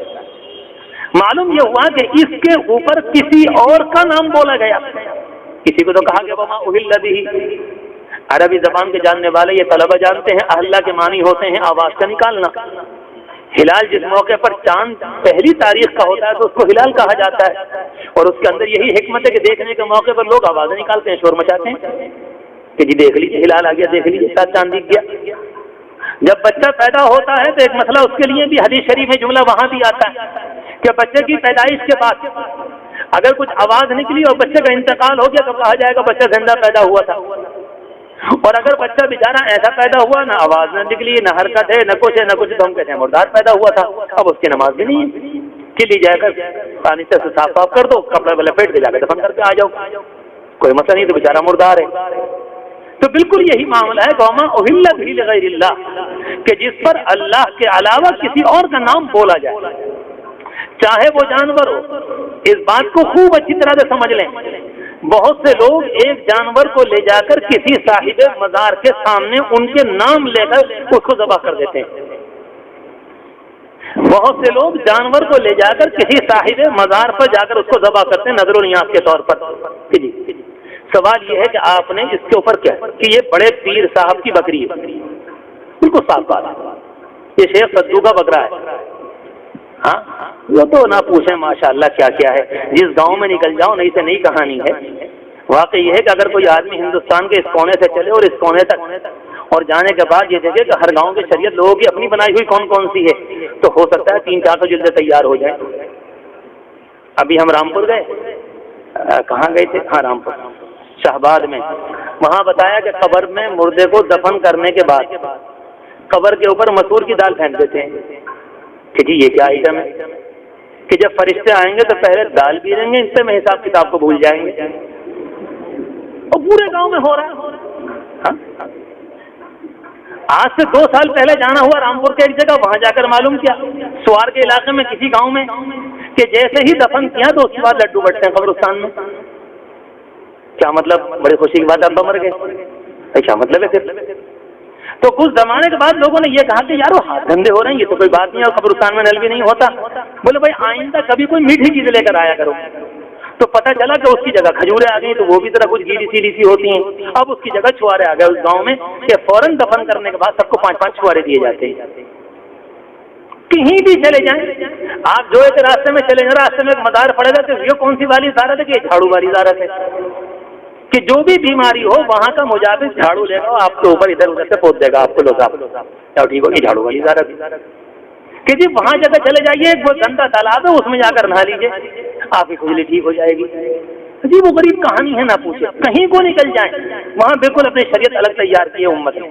معلوم یہ ہوا کہ اس کے اوپر کسی اور کا نام بولا گیا. کسی کو تو کہا گیا وما اہل بہ. عربی زبان کے جاننے والے یہ طلبہ جانتے ہیں اہل کے معنی ہوتے ہیں آواز کا نکالنا. ہلال جس موقع پر چاند پہلی تاریخ کا ہوتا ہے تو اس کو ہلال کہا جاتا ہے اور اس کے اندر یہی حکمت ہے کہ دیکھنے کے موقع پر لوگ آوازیں نکالتے ہیں, شور مچاتے ہیں کہ جی دیکھ لیجیے ہلال آ گیا, دیکھ لیجیے ساتھ چاند دکھ گیا. جب بچہ پیدا ہوتا ہے تو ایک مسئلہ اس کے لیے بھی حدیث شریف میں جملہ وہاں بھی آتا ہے کہ بچے کی پیدائش کے بعد اگر کچھ آواز نکلی اور بچے کا انتقال ہو گیا تو کہا جائے گا بچہ زندہ پیدا ہوا تھا. اور اگر بچہ بیچارہ ایسا پیدا ہوا نہ آواز نہ نکلی, نہ حرکت ہے, نہ کچھ تو ہم کہتے ہیں مردار پیدا ہوا تھا. اب اس کی نماز بھی نہیں ہے. کلی جا کر پانی سے صاف کر دو, کپڑے والے پیٹ کے جا کے دفن کر کے آ جاؤ, کوئی مسئلہ نہیں, تو بیچارہ مردار ہے. تو بالکل یہی معاملہ ہے وما اہل بہ لغیر اللہ کہ جس پر اللہ کے علاوہ کسی اور کا نام بولا جائے, چاہے وہ جانور ہو. اس بات کو خوب اچھی طرح سے سمجھ لیں. بہت سے لوگ ایک جانور کو لے جا کر کسی صاحب مزار کے سامنے ان کے نام لے کر اس کو ذبح کر دیتے ہیں. بہت سے لوگ جانور کو لے جا کر کسی صاحب مزار پر جا کر اس کو ذبح کرتے ہیں نظر و نیاز کے طور پر. جی سوال یہ ہے کہ آپ نے اس کے اوپر کیا کہ یہ بڑے پیر صاحب کی بکری ہے, بالکل صاف بات ہے, یہ شیخ صدو کا بکرا ہے, ہاں وہ تو نہ پوچھیں ماشاءاللہ کیا کیا ہے. جس گاؤں میں نکل جاؤ نئی سے نئی کہانی ہے. واقعی یہ ہے کہ اگر کوئی آدمی ہندوستان کے اس کونے سے چلے اور اس کونے تک اور جانے کے بعد یہ دیکھے کہ ہر گاؤں کی شریعت لوگوں کی اپنی بنائی ہوئی کون کون سی ہے تو ہو سکتا ہے 300-400 جلدیں تیار ہو جائیں. ابھی ہم رامپور گئے, کہاں گئے تھے؟ ہاں رامپور شہباد میں. وہاں بتایا کہ قبر میں مردے کو دفن کرنے کے بعد قبر کے اوپر مسور کی دال پھینک دیتے ہیں کہ جی یہ کیا آئٹم ہے کہ جب فرشتے آئیں گے تو پہلے دال پیریں گے, ان سے میں حساب کتاب کو بھول جائیں گے. اور پورے گاؤں میں ہو رہا ہے. آج سے 2 سال پہلے جانا ہوا رامپور کے ایک جگہ, وہاں جا کر معلوم کیا سوار کے علاقے میں کسی گاؤں میں کہ جیسے ہی دفن کیا تو اس کے بعد لڈو بٹتے ہیں قبرستان میں. کیا مطلب؟ بڑی خوشی کی بات ابا مر گئے, کیا مطلب ہے پھر؟ تو کچھ زمانے کے بعد لوگوں نے یہ کہا کہ یار وہ ہاتھ دھندے ہو رہے ہیں, یہ تو کوئی بات نہیں ہے, اور قبرستان میں نل بھی نہیں ہوتا. بولے بھائی آئندہ کبھی کوئی میٹھی چیز لے کر آیا کرو. تو پتہ چلا کہ اس کی جگہ کھجوریں آ گئی تو وہ بھی ذرا کچھ گیلی سیلی سی ہوتی ہیں. اب اس کی جگہ چھوارے آ گئے اس گاؤں میں کہ فوراً دفن کرنے کے بعد سب کو 5-5 چھوارے دیے جاتے ہیں. کہیں بھی چلے جائیں آپ, جو ایک راستے میں چلے جائیں راستے میں ایک مزار پڑے گا تو یہ کون سی والی زیارت ہے کہ یہ جھاڑو والی زیارت ہے کہ جو بھی بیماری ہو وہاں کا مجابر جھاڑو لے گا آپ کے اوپر ادھر ادھر سے پوچھ دے گا آپ کو لوگ ٹھیک ہوگی جھاڑو والی زیارت کہ جی وہاں جگہ چلے جائیے, ایک وہ گندا تالاب ہے اس میں جا کر نہا لیجیے آپ کی کھجلی ٹھیک ہو جائے گی. جی وہ غریب کہانی ہے, نہ پوچھے. کہیں کو نکل جائیں وہاں بالکل اپنی شریعت الگ تیار کی ہے امت نے.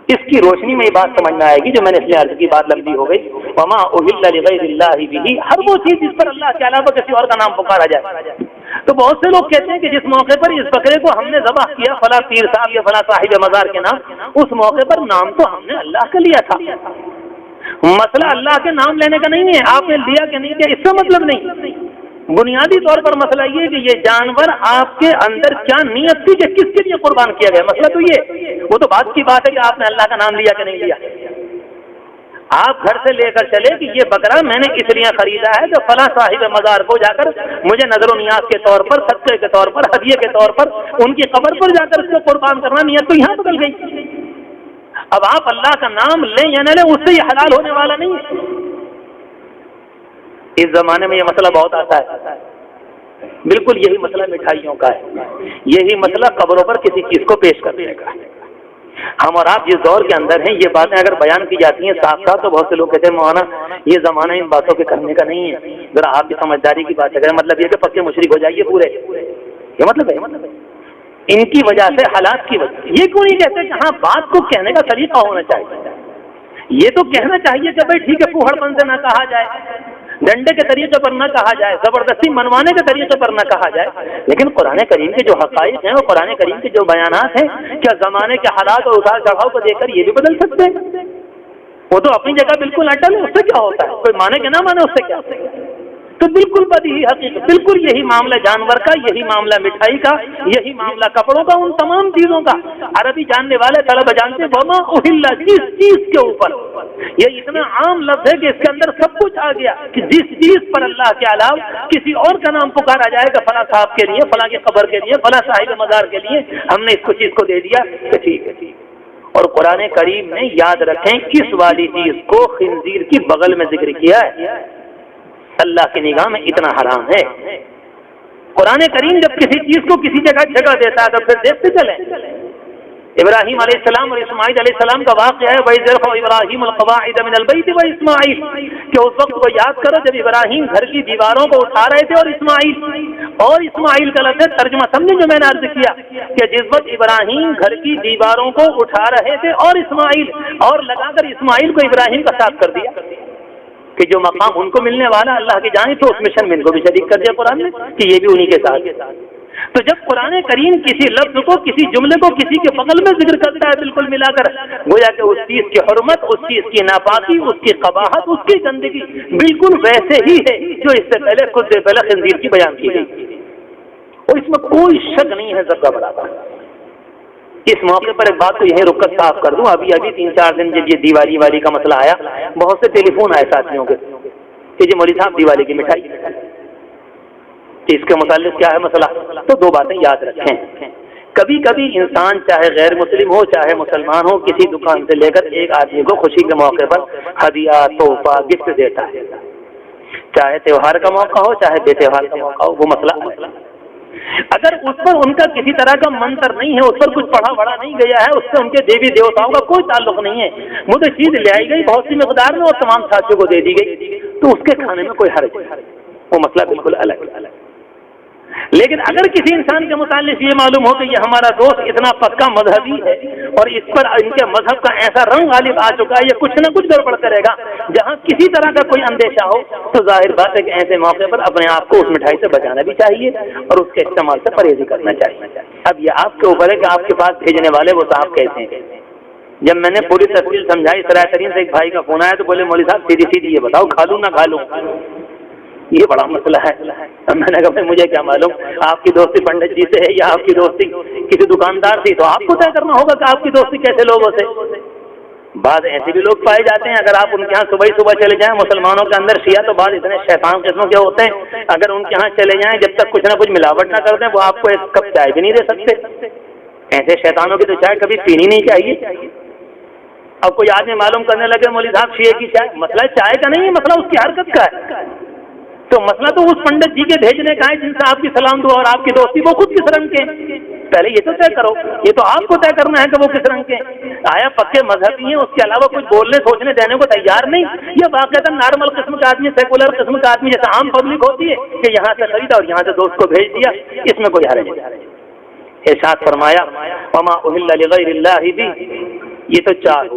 اس کی روشنی میں یہ بات سمجھنا آئے گی جو میں نے اس لیے عرض کی, بات لمبی ہو گئی. وما اہل لغیر اللہ بہ, ہر وہ چیز جس پر اللہ کے علاوہ کسی اور کا نام پکارا جائے. تو بہت سے لوگ کہتے ہیں کہ جس موقع پر اس بکرے کو ہم نے ذبح کیا فلاں پیر صاحب یا فلاں صاحب مزار کے نام, اس موقع پر نام تو ہم نے اللہ کا لیا تھا. مسئلہ اللہ کے نام لینے کا نہیں ہے, آپ نے لیا کہ نہیں کیا اس کا مطلب نہیں. بنیادی طور پر مسئلہ یہ کہ یہ جانور آپ کے اندر کیا نیت تھی کہ کس کے لیے قربان کیا گیا. مسئلہ تو یہ, وہ تو بات کی بات ہے کہ آپ نے اللہ کا نام لیا کہ نہیں لیا. آپ گھر سے لے کر چلے کہ یہ بکرا میں نے اس لیے خریدا ہے کہ فلاں صاحب مزار کو جا کر مجھے نظر و نیاز کے طور پر, صدقے کے طور پر, ہدیے کے طور پر ان کی قبر پر جا کر اس کو قربان کرنا, نیت تو یہاں بدل گئی. اب آپ اللہ کا نام لیں یا نہ لیں اس سے یہ حلال ہونے والا نہیں ہے. اس زمانے میں یہ مسئلہ بہت آتا ہے. بالکل یہی مسئلہ مٹھائیوں کا ہے, یہی مسئلہ قبروں پر کسی چیز کو پیش کرنے کا ہے. ہم اور آپ جس دور کے اندر ہیں یہ باتیں اگر بیان کی جاتی ہیں صاف صاف تو بہت سے لوگ کہتے ہیں مولانا یہ زمانہ ان باتوں کے کرنے کا نہیں ہے, ذرا آپ بھی سمجھداری کی بات کریں. مطلب یہ کہ پکے مشرک ہو جائیے پورے, یہ مطلب ہے ان کی وجہ سے, حالات کی وجہ. یہ کیوں نہیں کہتے کہ ہاں بات کو کہنے کا طریقہ ہونا چاہیے. یہ تو کہنا چاہیے کہ بھائی ٹھیک ہے پوہڑ پن سے نہ کہا جائے, ڈنڈے کے طریقے پر نہ کہا جائے, زبردستی منوانے کے طریقے پر نہ کہا جائے. لیکن قرآن کریم کے جو حقائق ہیں اور قرآن کریم کے جو بیانات ہیں کیا زمانے کے حالات اور اتار چڑھاؤ کو دیکھ کر یہ بھی بدل سکتے ہیں؟ وہ تو اپنی جگہ بالکل اٹل ہے, اس سے کیا ہوتا ہے, کوئی مانے کہ نہ مانے اس سے کیا. تو بالکل بدیہی حقیقت, بالکل یہی معاملہ جانور کا, یہی معاملہ مٹھائی کا, یہی معاملہ کپڑوں کا, ان تمام چیزوں کا. عربی جاننے والے طلبہ جانتے وما اہل, جس چیز کے اوپر, یہ اتنا عام لفظ ہے کہ اس کے اندر سب کچھ آ گیا کہ جس چیز پر اللہ کے علاوہ کسی اور کا نام پکارا جائے گا, فلاں صاحب کے لیے, فلاں کی قبر کے لیے, فلاں صاحب مزار کے لیے ہم نے اس کو چیز کو دے دیا کہ ٹھیک ہے. اور قرآن کریم نے یاد رکھیں کس والی چیز کو خنزیر کی بغل میں ذکر کیا ہے, اللہ کی نگاہ میں اتنا حرام ہے. قرآن کریم جب کسی چیز کو کسی جگہ دیتا ہے تو پھر دیکھتے چلیں. ابراہیم علیہ السلام اور اسماعیل علیہ السلام کا واقعہ ہے, وَإِذْ يَرْفَعُ إِبْرَاهِيمُ الْقَوَاعِدَ مِنَ الْبَيْتِ وَإِسْمَاعِيلُ, کہ اس وقت کو یاد کرو جب ابراہیم گھر کی دیواروں کو اٹھا رہے تھے, اور اسماعیل کا لفظ ترجمہ سمجھیں جو میں نے عرض کیا کہ جس وقت ابراہیم گھر کی دیواروں کو اٹھا رہے تھے اور اسماعیل, اور لگا کر اسماعیل کو ابراہیم کا ساتھ کر دیا کہ جو مقام ان کو ملنے والا اللہ کی جانب تو اس مشن میں ان کو بھی شریک کر دیا قرآن نے کہ یہ بھی انہی کے ساتھ. تو جب قرآن کریم کسی لفظ کو, کسی جملے کو کسی کے بغل میں ذکر کرتا ہے بالکل ملا کر, گویا کہ اس چیز کی حرمت, اس چیز کی ناپاکی, اس کی قباحت, اس کی گندگی بالکل ویسے ہی ہے جو اس سے پہلے خود سے پہلے خنزیر کی بیان کی گئی. اور اس میں کوئی شک نہیں ہے ذرہ برابر. اس موقع پر ایک بات کو یہیں رک کر صاف کر دوں, ابھی 3-4 دن جب یہ دیوالی والی کا مسئلہ آیا, بہت سے ٹیلی فون آئے ساتھیوں کے کہ جی مولوی صاحب دیوالی کی مٹھائی, اس کے متعلق کیا ہے مسئلہ. تو 2 باتیں یاد رکھیں. کبھی کبھی انسان چاہے غیر مسلم ہو چاہے مسلمان ہو کسی دکان سے لے کر ایک آدمی کو خوشی کے موقع پر ہدیہ تحفہ گفٹ دیتا ہے، چاہے تہوار کا موقع ہو چاہے بے تہوار کا موقع ہو، وہ مسئلہ اگر اس پر ان کا کسی طرح کا منتر نہیں ہے، اس پر کچھ پڑھا بڑھا نہیں گیا ہے، اس سے ان کے دیوی دیوتاؤں کا کوئی تعلق نہیں ہے، وہ تو چیز لے آئی گئی بہت سی مقدار میں اور تمام ساتھیوں کو دے دی گئی، تو اس کے کھانے میں کوئی حرج نہیں، وہ مسئلہ بالکل الگ ہے۔ لیکن اگر کسی انسان کے متعلق یہ معلوم ہو کہ یہ ہمارا دوست اتنا پکا مذہبی ہے اور اس پر ان کے مذہب کا ایسا رنگ غالب آ چکا ہے، یہ کچھ نہ کچھ گڑبڑ کرے گا، جہاں کسی طرح کا کوئی اندیشہ ہو، تو ظاہر بات ہے کہ ایسے موقع پر اپنے آپ کو اس مٹھائی سے بچانا بھی چاہیے اور اس کے استعمال سے پرہیزی کرنا چاہیے۔ اب یہ آپ کے اوپر ہے کہ آپ کے پاس بھیجنے والے وہ صاحب کیسے ہیں۔ جب میں نے پوری تفصیل سمجھائی، سراہ ترین سے ایک بھائی کا فون آیا تو بولے مولوی صاحب سیدھی سیدھی یہ بتاؤ کھا لوں نہ کھا لوں، یہ بڑا مسئلہ ہے۔ میں نے کہا مجھے کیا معلوم آپ کی دوستی پنڈت جی سے ہے یا آپ کی دوستی کسی دکاندار سے، تو آپ کو طے کرنا ہوگا کہ آپ کی دوستی کیسے لوگوں سے۔ بعض ایسے بھی لوگ پائے جاتے ہیں، اگر آپ ان کے ہاں صبح ہی صبح چلے جائیں، مسلمانوں کے اندر شیعہ تو بعض اتنے شیطان قسم کے ہوتے ہیں، اگر ان کے ہاں چلے جائیں جب تک کچھ نہ کچھ ملاوٹ نہ کر دیں وہ آپ کو ایک کپ چائے بھی نہیں دے سکتے۔ ایسے شیطانوں کی تو چائے کبھی پینی نہیں چاہیے۔ اب کوئی آدمی معلوم کرنے لگے مولوی صاحب شیعہ کی چائے، مسئلہ چائے کا نہیں ہے، مسئلہ اس کی حرکت کا ہے، تو مسئلہ تو اس پنڈت جی کے بھیجنے کا ہے جن سے آپ کی سلام دعا اور آپ کی دوستی وہ خود کس رنگ کے، پہلے یہ تو طے کرو، یہ تو آپ کو طے کرنا ہے کہ وہ کس رنگ کے، آیا پکے مذہبی ہیں اس کے علاوہ کچھ بولنے سوچنے دینے کو تیار نہیں، یہ واقعہ نارمل قسم کا آدمی، سیکولر قسم کا آدمی جیسے عام پبلک ہوتی ہے کہ یہاں سے خریدا اور یہاں سے دوست کو بھیج دیا، اس میں کوئی حرج نہیں۔ ارشاد فرمایا وما اہل لغیر اللہ بھی، یہ تو چار،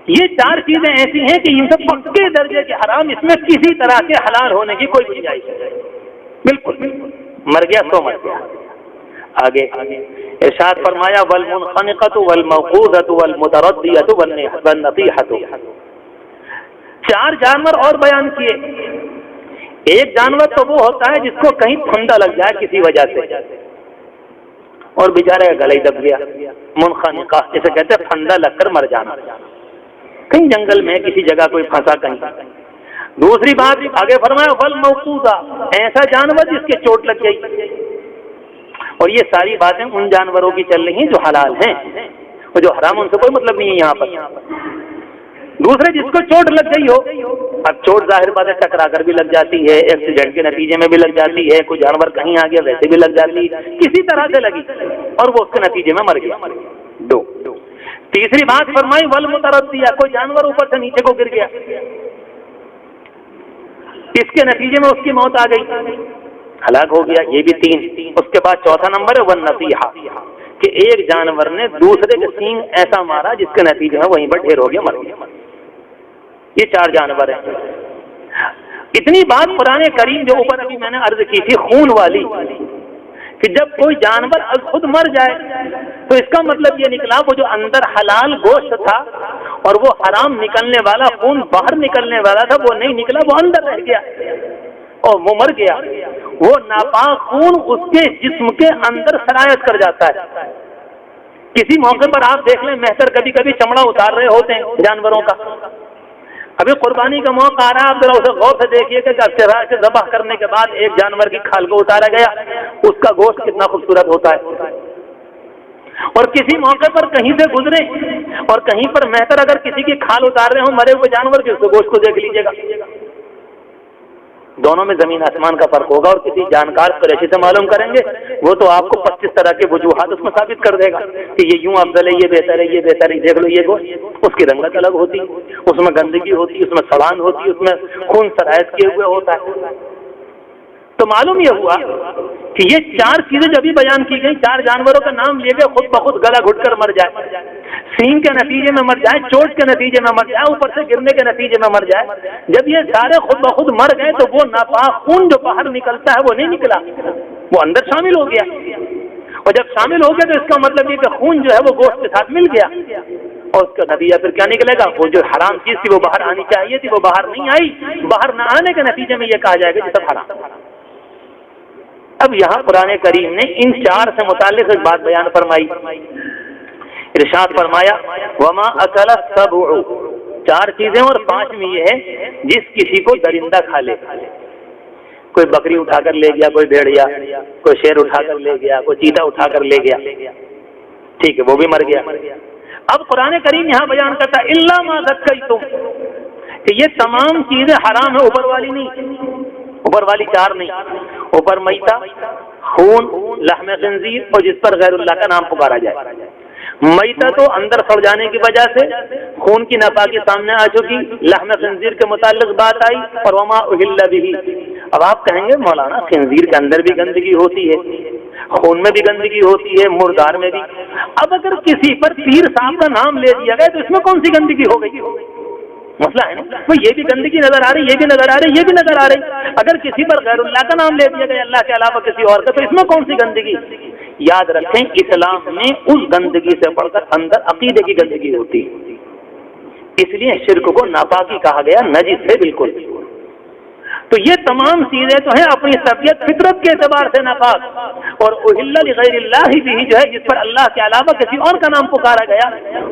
یہ چار چیزیں ایسی ہیں کہ ان سے پکے درجے کے حرام، اس میں کسی طرح کے حلال ہونے کی کوئی گنجائش ہے، بالکل مر گیا تو مر گیا۔ آگے ارشاد فرمایا والمنخنقۃ والموقوذۃ والمتردیۃ والنطیحۃ، چار جانور اور بیان کیے۔ ایک جانور تو وہ ہوتا ہے جس کو کہیں پھندا لگ جائے کسی وجہ سے اور بیچارے کا گلا ہی دب گیا، منخنقہ جسے کہتے ہیں پھندا لگ کر مر جانا، کہیں جنگل میں کسی جگہ کوئی پھنسا کہیں۔ دوسری بات آگے فرمایا والموقوذہ، ایسا جانور جس کے چوٹ لگ گئی، اور یہ ساری باتیں ان جانوروں کی چل رہی ہیں جو حلال ہیں، اور جو حرام ان سے کوئی مطلب نہیں ہے یہاں پر۔ دوسرے جس کو چوٹ لگ گئی ہو، اب چوٹ ظاہر بات ہے ٹکرا کر بھی لگ جاتی ہے، ایکسیڈنٹ کے نتیجے میں بھی لگ جاتی ہے، کوئی جانور کہیں آ گیا ویسے بھی لگ جاتی ہے، کسی طرح سے لگی اور وہ اس کے نتیجے میں مر گیا۔ دو تیسری بات فرمائی والمتردیہ، کوئی جانور اوپر سے نیچے کو گر گیا، اس کے نتیجے میں اس کی موت آ گئی، ہلاک ہو گیا، یہ بھی تین۔ اس کے بعد چوتھا نمبر ہے والنطیحہ، کہ ایک جانور نے دوسرے کے سینگ ایسا مارا جس کے نتیجے میں وہیں پر ڈھیر ہو گیا، مر گیا۔ یہ چار جانور ہیں۔ اتنی بات قرآن کریم جو اوپر ابھی میں نے عرض کی تھی خون والی، کہ جب کوئی جانور خود مر جائے تو اس کا مطلب یہ نکلا وہ جو اندر حلال گوشت تھا اور وہ حرام نکلنے والا خون باہر نکلنے والا تھا وہ نہیں نکلا، وہ اندر رہ گیا اور وہ مر گیا۔ وہ ناپاک خون اس کے جسم کے اندر سرایت کر جاتا ہے۔ کسی موقع پر آپ دیکھ لیں مہتر کبھی کبھی چمڑا اتار رہے ہوتے ہیں جانوروں کا، ابھی قربانی کا موقع آ رہا ہے، آپ ذرا اسے غور سے دیکھیے کہ سے ذبح کرنے کے بعد ایک جانور کی کھال کو اتارا گیا، اس کا گوشت کتنا خوبصورت ہوتا ہے۔ اور کسی موقع پر کہیں سے گزرے اور کہیں پر مہتر اگر کسی کی کھال اتار رہے ہوں مرے ہوئے جانور کے، اس گوشت کو دیکھ لیجیے گا، دونوں میں زمین آسمان کا فرق ہوگا۔ اور کسی جانکار قریشی سے معلوم کریں گے وہ تو آپ کو 25 طرح کے وجوہات اس میں ثابت کر دے گا کہ یہ یوں افضل ہے، یہ بہتر ہے، یہ بہتر ہے، دیکھ لو یہ گوشت، اس کی رنگت الگ ہوتی، اس میں گندگی ہوتی، اس میں سڑان ہوتی، اس میں خون سرایت کیے ہوئے ہوتا ہے۔ تو معلوم یہ ہوا کہ یہ چار چیزیں جب بھی بیان کی گئی، چار جانوروں کا نام لیے گئے، خود بخود گلا گھٹ کر مر جائے، سینگ کے نتیجے میں مر جائے، چوٹ کے نتیجے میں مر جائے، اوپر سے گرنے کے نتیجے میں مر جائے۔ جب یہ سارے خود بخود مر گئے تو وہ ناپاک خون جو باہر نکلتا ہے وہ نہیں نکلا، وہ اندر شامل ہو گیا، اور جب شامل ہو گیا تو اس کا مطلب یہ کہ خون جو ہے وہ گوشت کے ساتھ مل گیا، اور اس کا نتیجہ پھر کیا نکلے گا؟ وہ جو حرام چیز تھی وہ باہر آنی چاہیے تھی، وہ باہر نہیں آئی، باہر نہ آنے کے نتیجے میں یہ کہا جائے گا کہ سب حرام۔ اب یہاں قرآن کریم نے ان چار سے متعلق ایک بات بیان فرمائی، ارشاد فرمایا وما اکل السبع، چار چیزیں اور پانچویں یہ ہے جس کسی کو درندہ کھا لے۔ کوئی بکری اٹھا کر لے گیا، کوئی بھیڑیا، کوئی شیر اٹھا کر لے گیا، کوئی چیتا اٹھا کر لے گیا، ٹھیک ہے وہ بھی مر گیا۔ اب قرآن کریم یہاں بیان کرتا ہے الا ما ذکیتم، کہ یہ تمام چیزیں حرام ہیں، اوپر والی نہیں، اوپر والی چار نہیں، اوپر میتا، خون، لحم خنزیر اور جس پر غیر اللہ کا نام پکارا جائے۔ میتا تو اندر سڑ جانے کی وجہ سے خون کی ناپاکی سامنے آ چکی، لحم خنزیر کے متعلق بات آئی، اور وما اہل بہ۔ اب آپ کہیں گے مولانا خنزیر کے اندر بھی گندگی ہوتی ہے، خون میں بھی گندگی ہوتی ہے، مردار میں بھی۔ اب اگر کسی پر پیر صاحب کا نام لے دیا گیا تو اس میں کون سی گندگی ہو گئی؟ مسئلہ ہے نا، وہ یہ بھی گندگی نظر آ رہی، یہ بھی نظر آ رہی، یہ بھی نظر آ رہی۔ اگر کسی پر غیر اللہ کا نام لے دیا گیا اللہ کے علاوہ کسی اور کا، تو اس میں کون سی گندگی؟ یاد رکھیں اسلام میں اس گندگی سے بڑھ کر اندر عقیدے کی گندگی ہوتی ہے، اس لیے شرک کو ناپاکی کہا گیا، نجس ہے بالکل۔ تو یہ تمام چیزیں تو ہیں اپنی طبیعت فطرت کے اعتبار سے ناپاک، اور اہل لغیر اللہ بھی جو ہے جس پر اللہ کے علاوہ کسی اور کا نام پکارا گیا،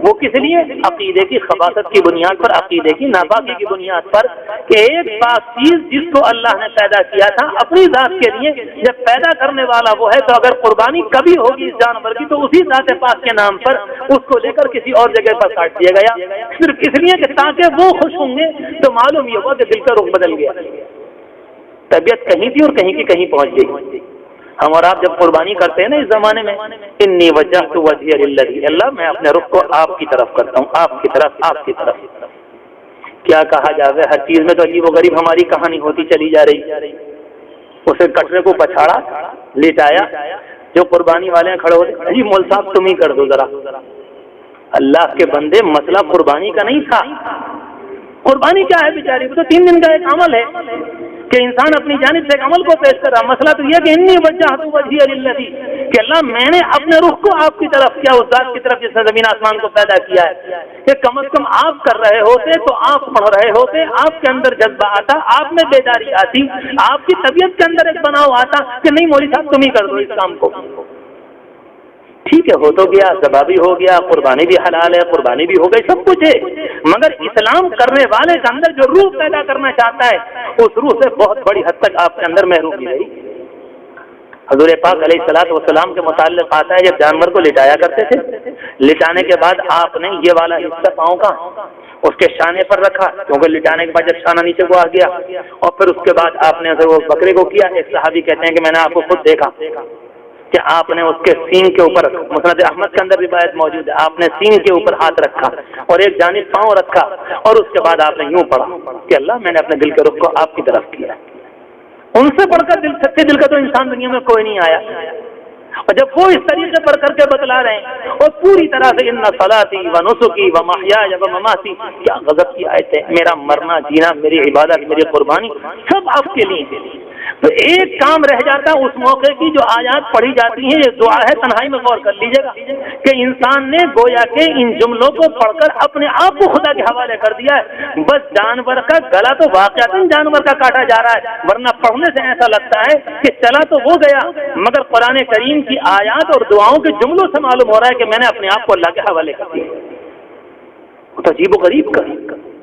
وہ کس لیے؟ عقیدے کی خباثت کی بنیاد پر، عقیدے کی ناپاکی کی بنیاد پر، کہ ایک پاک چیز جس کو اللہ نے پیدا کیا تھا اپنی ذات کے لیے، جب پیدا کرنے والا وہ ہے تو اگر قربانی کبھی ہوگی اس جانور کی تو اسی ذات پاک کے نام پر اس کو لے کر کسی اور جگہ پر کاٹ دیا گیا، صرف اس لیے کہ تاکہ وہ خوش ہوں گے۔ تو معلوم یہ ہوا کہ دل کا رخ بدل گیا، طبیعت کہیں تھی اور کہیں کی کہیں پہنچ گئی۔ ہم اور آپ جب قربانی کرتے ہیں نا اس زمانے میں، انی وجہت وجہی للذی، اللہ میں اپنے رخ کو آپ کی طرف کرتا ہوں، آپ کی طرف، آپ کی طرف۔ کیا کہا جائے، ہر چیز میں تو عجیب و غریب ہماری کہانی ہوتی چلی جا رہی۔ اسے کٹرے کو پچھاڑا، لٹایا، جو قربانی والے ہیں کھڑے ہوتے، جی مول صاحب تم ہی کر دو ذرا۔ اللہ کے بندے مسئلہ قربانی کا نہیں تھا، قربانی کیا ہے بیچاری، وہ تو 3 دن کا ایک عمل ہے کہ انسان اپنی جانب سے ایک عمل کو پیش کر رہا۔ مسئلہ تو یہ کہ انی وجہت وجہی للذی، کہ اللہ میں نے اپنے رخ کو آپ کی طرف کیا، اس ذات کی طرف جس نے زمین آسمان کو پیدا کیا ہے، کہ کم از کم آپ کر رہے ہوتے تو آپ پڑھ رہے ہوتے، آپ کے اندر جذبہ آتا، آپ میں بیداری آتی، آپ کی طبیعت کے اندر ایک بناؤ آتا کہ نہیں مولوی صاحب تم ہی کر دو اس کام کو۔ ٹھیک ہے، ہو تو گیا، ذبح بھی ہو گیا، قربانی بھی حلال ہے، قربانی بھی ہو گئی، سب کچھ ہے، مگر اسلام کرنے والے کے اندر جو روح پیدا کرنا چاہتا ہے اس روح سے بہت بڑی حد تک آپ کے اندر محرومی رہی۔ حضور پاک علیہ الصلوۃ والسلام کے متعلق آتا ہے جب جانور کو لٹایا کرتے تھے، لٹانے کے بعد آپ نے یہ والا حصہ پاؤں کا اس کے شانے پر رکھا، کیونکہ لٹانے کے بعد جب شانہ نیچے کو آ گیا، اور پھر اس کے بعد آپ نے وہ بکرے کو کیا۔ ایک صحابی کہتے ہیں کہ میں نے آپ کو خود دیکھا کہ آپ نے اس کے سینگ کے اوپر، مسند احمد کے اندر روایت موجود ہے، آپ نے سینگ کے اوپر ہاتھ رکھا اور ایک جانب پاؤں رکھا، اور اس کے بعد آپ نے یوں پڑھا کہ اللہ میں نے اپنے دل کے رخ کو آپ کی طرف کیا۔ ان سے پڑھ کر سچے دل کا تو انسان دنیا میں کوئی نہیں آیا، اور جب وہ اس طریقے پر کر کے بتلا رہے ہیں اور پوری طرح سے ان صلاتی و نسکی و محیای و مماتی، کیا غضب کی آیت ہے، میرا مرنا جینا، میری عبادت، میری قربانی سب آپ کے لیے۔ تو ایک کام رہ جاتا اس موقع کی جو آیات پڑھی جاتی ہیں، یہ دعا ہے، تنہائی میں غور کر لیجیے گا کہ انسان نے گویا کہ ان جملوں کو پڑھ کر اپنے آپ کو خدا کے حوالے کر دیا ہے۔ بس جانور کا گلا تو واقعتاً جانور کا کاٹا جا رہا ہے، ورنہ پڑھنے سے ایسا لگتا ہے کہ چلا تو وہ گیا، مگر قرآن کریم کی آیات اور دعاؤں کے جملوں سے معلوم ہو رہا ہے کہ میں نے اپنے آپ کو اللہ کے حوالے کر دیا۔ وہ تو عجیب و غریب کا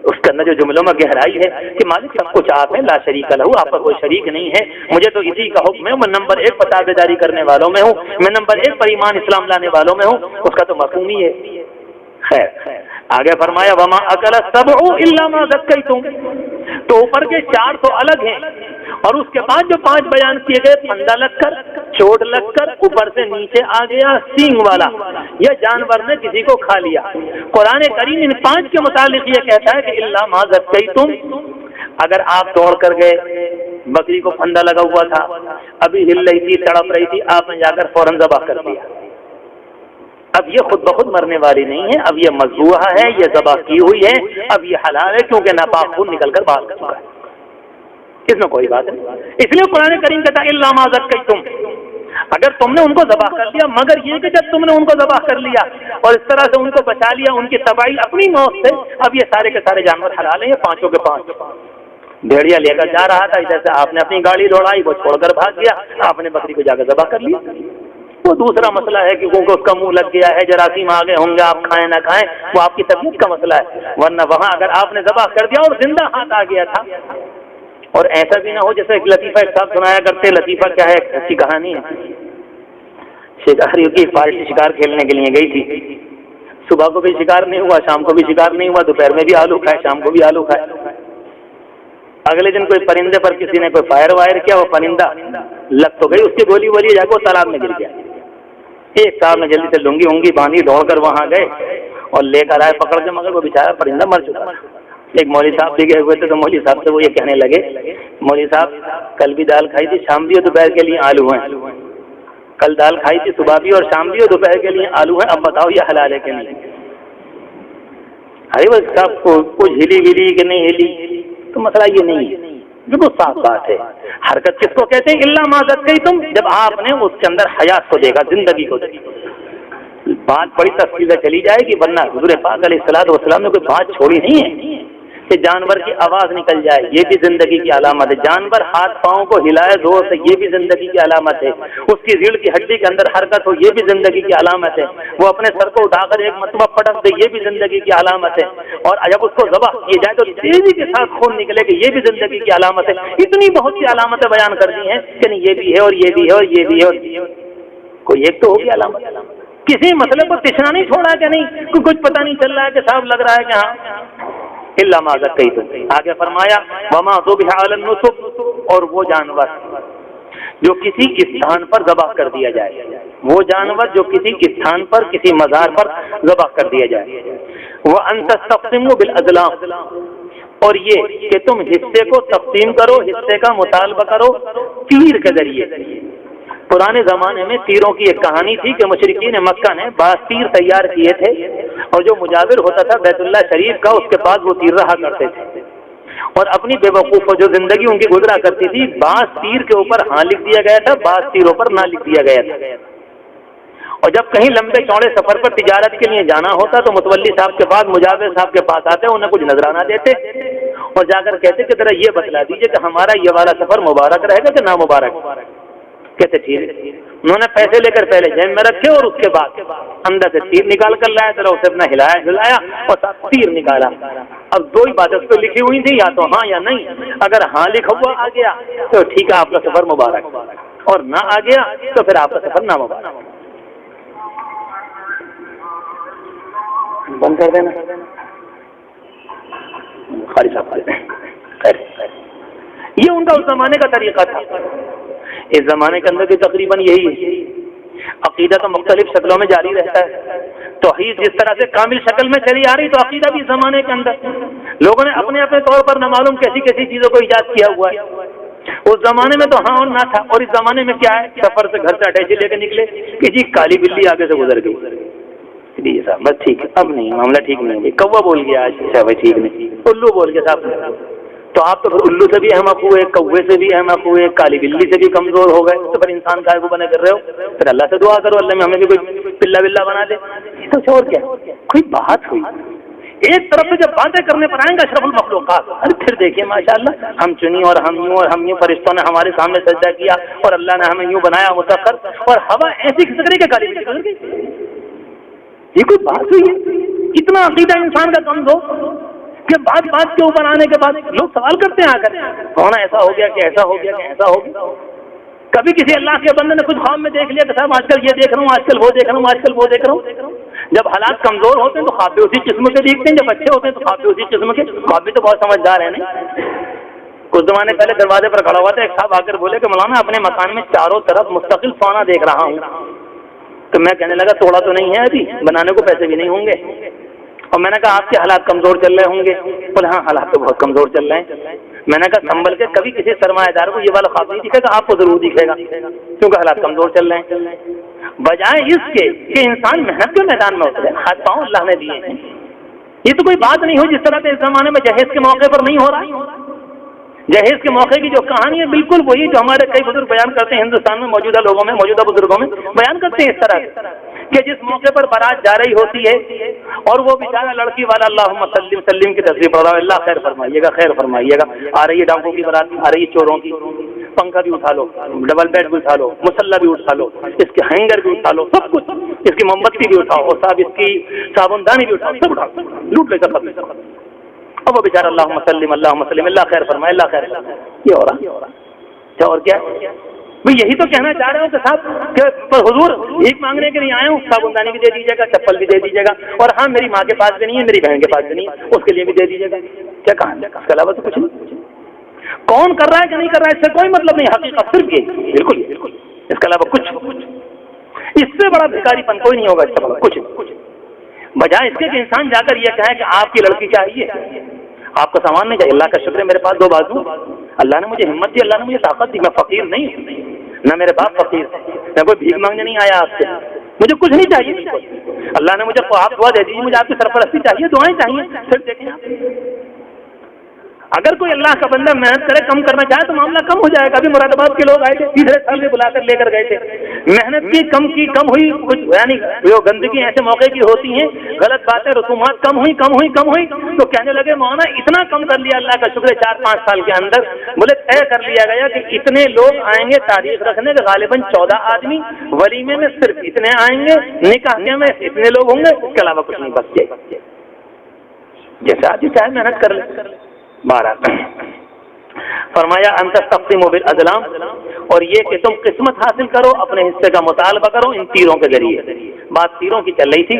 اس کے اندر جو جملوں میں گہرائی ہے کہ مالک سب کچھ آپ ہیں، لا شریک لہو، آپ کا کوئی شریک نہیں ہے، مجھے تو اسی کا حکم ہے، میں نمبر 1 پر تابعداری کرنے والوں میں ہوں، میں نمبر 1 پر ایمان اسلام لانے والوں میں ہوں، اس کا تو مفہوم ہی ہے۔ خیر آگے فرمایا وما اکل السبع الا ما ذکیتم، تو اوپر کے 4 تو الگ ہیں، اور اس کے بعد جو 5 بیان کیے گئے، پھندا لگ کر، چوٹ لگ کر، اوپر سے نیچے آ گیا سینگ والا، یہ جانور نے کسی کو کھا لیا۔ قرآن کریم ان 5 کے متعلق یہ کہتا ہے کہ الا ما ذکیتم، اگر آپ دوڑ کر گئے، بکری کو پھندا لگا ہوا تھا، ابھی ہل رہی تھی، تڑپ رہی تھی، آپ نے جا کر فوراً ذبح کر دیا، اب یہ خود بخود مرنے والی نہیں ہے، اب یہ مذبوحہ ہے، یہ ذبح کی ہوئی ہے، اب یہ حلال ہے کیونکہ ناپاک خون نکل کر باہر چکا ہے، اس میں کوئی بات نہیں۔ اس لیے قرآن کریم کہتا ہے الا ما ذکیتم، اگر تم نے ان کو ذبح کر لیا، مگر یہ کہ جب تم نے ان کو ذبح کر لیا اور اس طرح سے ان کو بچا لیا ان کی تباہی اپنی موت سے، اب یہ سارے کے سارے جانور حلال ہیں، یہ 5 کے 5۔ بھیڑیا لے کر جا رہا تھا، ادھر سے آپ نے اپنی گاڑی دوڑائی، وہ چھوڑ کر بھاگ گیا، آپ نے بکری کو جا کر ذبح کر لیا۔ وہ دوسرا مسئلہ ہے کہ کیونکہ اس کا منہ لگ گیا ہے، جراثیم آ گئے ہوں گے، آپ کھائیں نہ کھائیں، وہ آپ کی طبیعت کا مسئلہ ہے، ورنہ وہاں اگر آپ نے ذبح کر دیا اور زندہ ہاتھ آ گیا تھا اور ایسا بھی نہ ہو جیسے ایک لطیفہ ایک صاحب سنایا کرتے. لطیفہ کیا ہے؟ ایک اچھی کہانی ہے. شکاریوں کی پارٹی شکار کھیلنے کے لیے گئی تھی. صبح کو بھی شکار نہیں ہوا, شام کو بھی شکار نہیں ہوا, دوپہر میں بھی آلو کھائے, شام کو بھی آلو کھائے. اگلے دن کوئی پرندے پر کسی نے کوئی فائر وائر کیا, وہ پرندہ لگ تو گئی, اس کی گولی وولی جا کے وہ تالاب میں گر گیا. ایک صاحب نے جلدی سے لنگی ہونگی باندھی, دوڑ کر وہاں گئے اور لے کر آئے پکڑ کے, مگر وہ بیچارہ پرندہ مر چکا. ایک مولوی صاحب بھی گئے ہوئے تھے, تو مولوی صاحب سے وہ یہ کہنے لگے, مولوی صاحب کل بھی دال کھائی تھی, شام بھی اور دوپہر کے لیے آلو ہیں. کل دال کھائی تھی, صبح بھی اور شام بھی اور دوپہر کے لیے آلو ہیں, اب بتاؤ یہ حلال ہے کہ نہیں؟ ارے وہ صاحب کو کچھ ہلی ولی کہ نہیں ہلی, تو مسئلہ یہ نہیں ہے, بالکل صاف بات ہے. حرکت کس کو کہتے ہیں؟ الا ما ذکیتم, جب آپ نے اس کے اندر حیات کو دیکھا, زندگی کو دیکھا. بات بڑی تفصیل سے چلی جائے گی, ورنہ حضور پاک علیہ الصلوۃ والسلام نے کوئی بات چھوڑی نہیں ہے کہ جانور کی آواز نکل جائے, یہ بھی زندگی کی علامت ہے. جانور ہاتھ پاؤں کو ہلائے زور سے, یہ بھی زندگی کی علامت ہے. اس کی ریڑھ کی ہڈی کے اندر حرکت ہو, یہ بھی زندگی کی علامت ہے. وہ اپنے سر کو اٹھا کر ایک مرتبہ پٹک دے, یہ بھی زندگی کی علامت ہے. اور جب اس کو ذبح کیا جائے تو تیزی کے ساتھ خون نکلے کہ یہ بھی زندگی کی علامت ہے. اتنی بہت سی علامتیں بیان کر دی ہیں کہ نہیں یہ بھی ہے اور یہ بھی ہے اور یہ بھی ہے, کوئی ایک تو ہوگی علامت. کسی مسئلے پر تشنا نہیں چھوڑا کہ نہیں کچھ پتہ نہیں چل رہا ہے کہ صاحب لگ رہا ہے کہ ہاں الا ما ذکیتم. آگے فرمایا وما ذبح علی النصب, اور وہ جانور جو کسی استھان پر ذبح کر دیا جائے, وہ جانور جو کسی استھان پر کسی مزار پر ذبح کر دیا جائے. وان تستقسموا بالازلام, اور یہ کہ تم حصے کو تقسیم کرو, حصے کا مطالبہ کرو تیر کے ذریعے. پرانے زمانے میں تیروں کی ایک کہانی تھی کہ مشرکین مکہ نے بعض تیر تیار کیے تھے, اور جو مجاور ہوتا تھا بیت اللہ شریف کا, اس کے پاس وہ تیر رہا کرتے تھے. اور اپنی بے وقوف جو زندگی ان کی گزرا کرتی تھی, بعض تیر کے اوپر ہاں لکھ دیا گیا تھا, بعض تیروں پر نہ لکھ دیا گیا تھا. اور جب کہیں لمبے چوڑے سفر پر تجارت کے لیے جانا ہوتا تو متولی صاحب کے پاس, مجاور صاحب کے پاس آتے, انہیں کچھ نذرانہ دیتے اور جا کر کہتے کہ ذرا یہ بتلا دیجیے کہ ہمارا یہ والا سفر مبارک رہے گا کہ نامبارک. کہتے ٹھیک ہے. انہوں نے پیسے لے کر پہلے جیب میں رکھے اور اس کے بعد اندر سے تیر نکال کر لایا, ذرا اسے اپنا ہلایا اور تیر نکالا. اب دو ہی باتیں اس پہ لکھی ہوئی تھی, یا تو ہاں یا نہیں. اگر ہاں لکھا ہوا آ گیا تو ٹھیک ہے آپ کا سفر مبارک, اور نہ آ گیا تو پھر آپ کا سفر نامبارک. بند کر دینا خالی صاحب. یہ ان کا اس زمانے کا طریقہ تھا. اس زمانے کے اندر بھی تقریباً یہی ہے. عقیدہ تو مختلف شکلوں میں جاری رہتا ہے. توحید جس طرح سے کامل شکل میں چلی آ رہی, تو عقیدہ بھی اس زمانے کے اندر لوگوں نے اپنے اپنے طور پر نہ معلوم کیسی کیسی چیزوں کو ایجاد کیا ہوا ہے. اس زمانے میں تو ہاں اور نہ تھا, اور اس زمانے میں کیا ہے, سفر سے گھر سے اٹیچی لے کے نکلے کہ جی کالی بلی آگے سے گزر گئی, جی صاحب بس ٹھیک ہے, اب نہیں معاملہ ٹھیک نہیں. کوا بول گیا آج, بھائی ٹھیک نہیں. الو بول گیا صاحب, تو آپ تو پھر الو سے بھی احمق ہوئے, کوے سے بھی احمق ہوئے, کالی بلی سے بھی کمزور ہو گئے. تو پھر انسان کا بنے کر رہے ہو, پھر اللہ سے دعا کرو اللہ میں ہمیں بھی کوئی پلا بلا بنا دے. یہ تو اور کیا کوئی بات ہوئی. ایک طرف سے جب باتیں کرنے پر آئیں گے اشرف المخلوقات, ارے پھر دیکھیے ماشاءاللہ ہم چنی اور ہم یوں اور ہم یوں, فرشتوں نے ہمارے سامنے سجدہ کیا اور اللہ نے ہمیں یوں بنایا مسخر, اور ہوا ایسی کھسک رہی کہ کالی بلی گزر گئی. یہ کوئی بات ہوئی ہے؟ اتنا عقیدہ انسان کا کم ہو کہ بات بات کے اوپر آنے کے بعد لوگ سوال کرتے ہیں آ کر, کون ایسا ہو گیا کہ ایسا ہو گیا کہ ایسا ہو گیا. کبھی کسی اللہ کے بندے نے کچھ خواب میں دیکھ لیا کہ صاحب آج کل یہ دیکھ رہا ہوں, آج کل وہ دیکھ رہا ہوں, آج کل وہ دیکھ رہا ہوں. جب حالات کمزور ہوتے ہیں تو خواب بھی اسی قسم کے دیکھتے ہیں, جب اچھے ہوتے ہیں تو خواب بھی اسی قسم کے. خواب بھی تو بہت سمجھدار ہے نہیں. کچھ زمانے پہلے دروازے پر کھڑا ہوا تھا, ایک صاحب آ کر بولے کہ مولانا اپنے مکان میں چاروں طرف مستقل سونا دیکھ رہا ہوں. تو میں کہنے لگا توڑا تو نہیں ہے ابھی, بنانے کو پیسے بھی نہیں ہوں گے. اور میں نے کہا آپ کے حالات کمزور چل رہے ہوں گے. بولے ہاں حالات تو بہت کمزور چل رہے ہیں. میں نے کہا سنبھل کے, کبھی کسی سرمایہ دار کو یہ والا خواب نہیں دکھے گا, آپ کو ضرور دکھے گا, کیونکہ حالات کمزور چل رہے ہیں. بجائے اس کے کہ انسان محنت کے میدان میں اترے, ہاتھ پاؤں اللہ نے دیے ہیں. یہ تو کوئی بات نہیں ہو جس طرح سے اس زمانے میں جہیز کے موقع پر نہیں ہو رہا. جہیز کے موقع کی جو کہانی ہے بالکل وہی جو ہمارے کئی بزرگ بیان کرتے ہیں, ہندوستان میں موجودہ لوگوں میں, موجودہ بزرگوں میں بیان کرتے ہیں اس طرح سے کہ جس موقع پر بارات جا رہی ہوتی ہے اور وہ بیچارہ لڑکی والا اللہم سلم سلم کی تصویر پڑھ رہا ہے, اللہ خیر فرمائیے گا, خیر فرمائیے گا. آ رہی ہے ڈاکوں کی بارات, آ رہی ہے چوروں کی, پنکھا بھی اٹھا لو, ڈبل بیڈ بھی اٹھا لو, مسلح بھی اٹھا لو, اس کے ہینگر بھی اٹھا لو, سب کچھ, اس کی موم بتی بھی اٹھاؤ, اور صاحب اس کی صابن دانی بھی اٹھاؤ, سب اٹھاؤ, لوٹ لے سب. اب وہ بیچارہ اللہم سلم اللہ خیر فرمائے, اللہ خیر فرمائے. یہ ہو رہا کیا اور کیا بھئی یہی تو کہنا چاہ رہا ہوں کہ صاحب کہ پر حضور بھیک مانگنے کے لیے آیا ہوں، صابندانی بھی دے دیجیے گا، چپل بھی دے دیجیے گا، اور ہاں میری ماں کے پاس بھی نہیں ہے، میری بہن کے پاس بھی نہیں ہے، اس کے لیے بھی دے دیجیے گا. کیا کہا؟ اس کے علاوہ تو کچھ نہیں. کون کر رہا ہے کہ نہیں کر رہا ہے اس سے کوئی مطلب نہیں، حقیقت صرف یہ. بالکل اس کے علاوہ کچھ اس سے بڑا بھکاری پن کوئی نہیں ہوگا. اس سے بڑا کچھ بجائے اس کے کہ انسان جا کر یہ کہے کہ آپ کی لڑکی چاہیے، آپ کا سامان نہیں چاہیے. اللہ کا شکر ہے میرے پاس 2 بازو، اللہ نے مجھے ہمت دی، اللہ نے مجھے طاقت دی، میں فقیر نہیں ہوں، نہ میرے باپ فقیر، میں کوئی بھیک مانگنے نہیں آیا آپ سے، مجھے کچھ نہیں چاہیے. اللہ نے مجھے آپ دعا دے دیجیے، مجھے آپ کی سرپرستی چاہیے، دعائیں چاہیے. پھر دیکھیں اگر کوئی اللہ کا بندہ محنت کرے، کم کرنا چاہے تو معاملہ کم ہو جائے گا. ابھی مراد آباد کے لوگ آئے تھے، تیسرے سال میں بلا کر لے کر گئے تھے، محنت کی کم ہوئی کچھ، یعنی جو گندگی ایسے موقع کی ہوتی ہیں، غلط باتیں رسومات کم ہوئی تو کہنے لگے مولانا اتنا کم کر لیا، اللہ کا شکر ہے 4-5 سال کے اندر. بولے طے کر لیا گیا کہ اتنے لوگ آئیں گے تاریخ رکھنے کے، غالباً 14 آدمی، ولیمے میں صرف اتنے آئیں گے، نکاح میں اتنے لوگ ہوں گے، اس کے علاوہ کچھ نہیں. بس جیسے آدمی چاہے محنت کر لے. 12 فرمایا ان تستقسموا بالازلام، اور یہ کہ تم قسمت حاصل کرو، اپنے حصے کا مطالبہ کرو ان تیروں کے ذریعے. بات تیروں کی چل رہی تھی.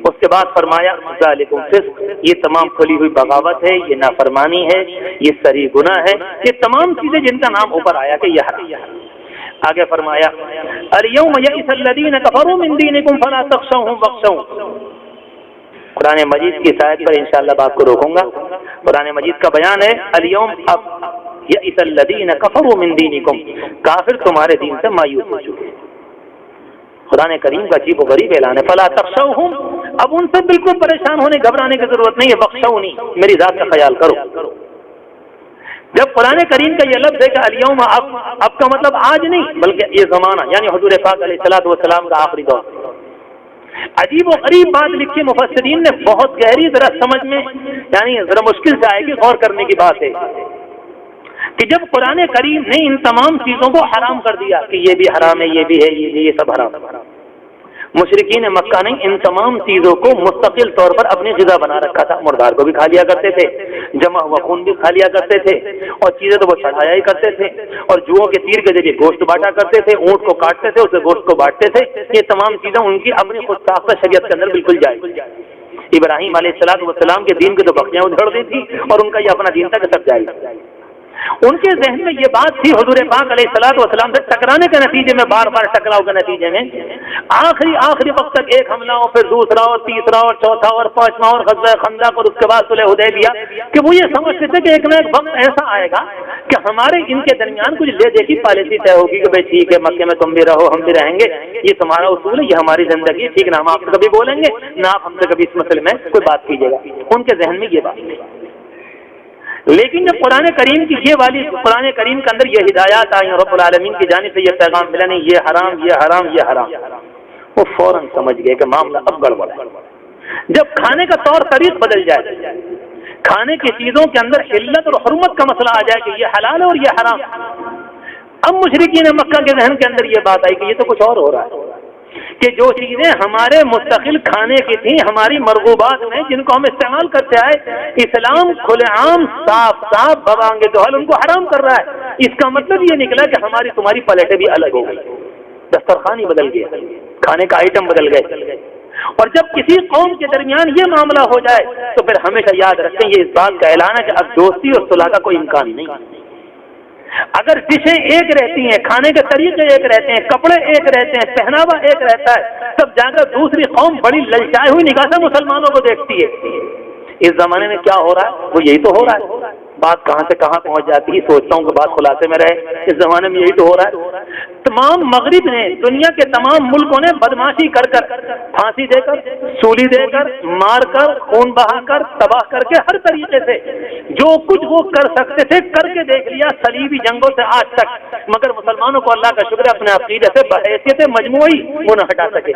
اس کے بعد فرمایا ذالکم فسق، یہ تمام کھلی ہوئی بغاوت ہے، یہ نافرمانی ہے، یہ صریح گناہ ہے، یہ تمام چیزیں جن کا نام اوپر آیا کہ یہ حرام. آگے فرمایا الیوم یئس الذین کفروا من دینکم فلا تخشوهم واخشوم. قرآن مجید کی آیت پر انشاءاللہ بات کو روکوں گا. قرآن مجید کا بیان ہے الیوم اب یئس الذین کفروا من دینکم، کافر تمہارے دین سے مایوس ہو چکے. قرآن کریم کا عجیب و غریب اعلان ہے. فلا تخشوہم، اب ان سے بالکل پریشان ہونے گھبرانے کی ضرورت نہیں ہے. بخشونی، میری ذات کا خیال کرو. جب قرآن کریم کا یہ لفظ ہے کہ الیوم اب کا مطلب آج نہیں بلکہ یہ زمانہ، یعنی حضور پاک علیہ الصلوۃ والسلام کا آخری دور. عجیب و غریب بات لکھی مفسرین نے، بہت گہری، ذرا سمجھ میں یعنی ذرا مشکل سے آئے گی، غور کرنے کی بات ہے کہ جب قرآن کریم نے ان تمام چیزوں کو حرام کر دیا کہ یہ بھی حرام ہے، یہ بھی ہے، یہ سب حرام. مشرکین مکہ نے ان تمام چیزوں کو مستقل طور پر اپنی غذا بنا رکھا تھا. مردار کو بھی کھا لیا کرتے تھے، جمع ہوا خون بھی کھا لیا کرتے تھے، اور چیزیں تو وہ چڑھایا ہی کرتے تھے، اور جوؤں کے تیر کے ذریعے گوشت بانٹا کرتے تھے، اونٹ کو کاٹتے تھے، اسے گوشت کو بانٹتے تھے. یہ تمام چیزیں ان کی اپنی خود ساختہ شریعت کے اندر بالکل جائز. ابراہیم علیہ الصلوۃ والسلام کے دین کی تو بکریاں ادھڑ دی تھی، اور ان کا یہ اپنا دین تھا کہ سب جائز. ان کے ذہن میں یہ بات تھی، حضور پاک علیہ الصلوۃ والسلام سے ٹکرانے کے نتیجے میں، بار بار ٹکراؤ کے نتیجے میں، آخری وقت تک ایک حملہ ہو، پھر دوسرا اور تیسرا اور چوتھا اور پانچواں اور غزوہ خندق، اور اس کے بعد صلح حدیبیہ، کہ وہ یہ سمجھتے تھے کہ ایک نہ ایک وقت ایسا آئے گا کہ ہمارے ان کے درمیان کچھ لے دے کی پالیسی طے ہوگی کہ بھائی ٹھیک ہے، مکے میں تم بھی رہو، ہم بھی رہیں گے، یہ تمہارا اصول ہے، یہ ہماری زندگی ہے، ٹھیک نہ ہم آپ سے کبھی بولیں گے، نہ آپ ہم سے کبھی اس مسئلے میں کوئی بات کیجیے گا. ان کے ذہن میں یہ بات ہے. لیکن جب قرآن کریم کی یہ والی، قرآن کریم کے اندر یہ ہدایات آئی، رب العالمین کی جانب سے یہ پیغام ملا، نہیں یہ حرام، یہ حرام، یہ حرام، وہ فوراً سمجھ گئے کہ معاملہ اب گڑبڑ ہے. جب کھانے کا طور طریق بدل جائے، کھانے کی چیزوں کے اندر علت اور حرمت کا مسئلہ آ جائے کہ یہ حلال ہے اور یہ حرام، اب مشرکین مکہ کے ذہن کے اندر یہ بات آئی کہ یہ تو کچھ اور ہو رہا ہے، کہ جو چیزیں ہمارے مستقل کھانے کی تھیں، ہماری مرغوبات میں جن کو ہم استعمال کرتے آئے، اسلام کھلے عام صاف بوانگے دوہل ان کو حرام کر رہا ہے. اس کا مطلب یہ نکلا کہ ہماری تمہاری پلیٹیں بھی الگ ہو گئی، دسترخوان ہی بدل گیا، کھانے کا آئٹم بدل گئے. اور جب کسی قوم کے درمیان یہ معاملہ ہو جائے تو پھر ہمیشہ یاد رکھیں یہ اس بات کا اعلان ہے کہ اب دوستی اور صلح کا کوئی امکان نہیں. اگر ڈشیں ایک رہتی ہیں، کھانے کے طریقے ایک رہتے ہیں، کپڑے ایک رہتے ہیں، پہناوا ایک رہتا ہے، تب جا کر دوسری قوم بڑی للچائے ہوئی نگاہ سے مسلمانوں کو دیکھتی ہے. اس زمانے میں کیا ہو رہا ہے؟ وہ یہی تو ہو رہا ہے. بات کہاں سے کہاں پہنچ جاتی ہے، سوچتا ہوں کہ بات خلاصے میں رہے. اس زمانے میں یہی تو ہو رہا ہے. تمام مغرب نے، دنیا کے تمام ملکوں نے بدماشی کر کر، پھانسی دے کر، سولی دے کر، مار کر، خون بہا کر، تباہ کر کے، ہر طریقے سے جو کچھ وہ کر سکتے تھے کر کے دیکھ لیا صلیبی جنگوں سے آج تک، مگر مسلمانوں کو اللہ کا شکر ہے اپنے عقیدے سے بحیثیت مجموعی وہ نہ ہٹا سکے.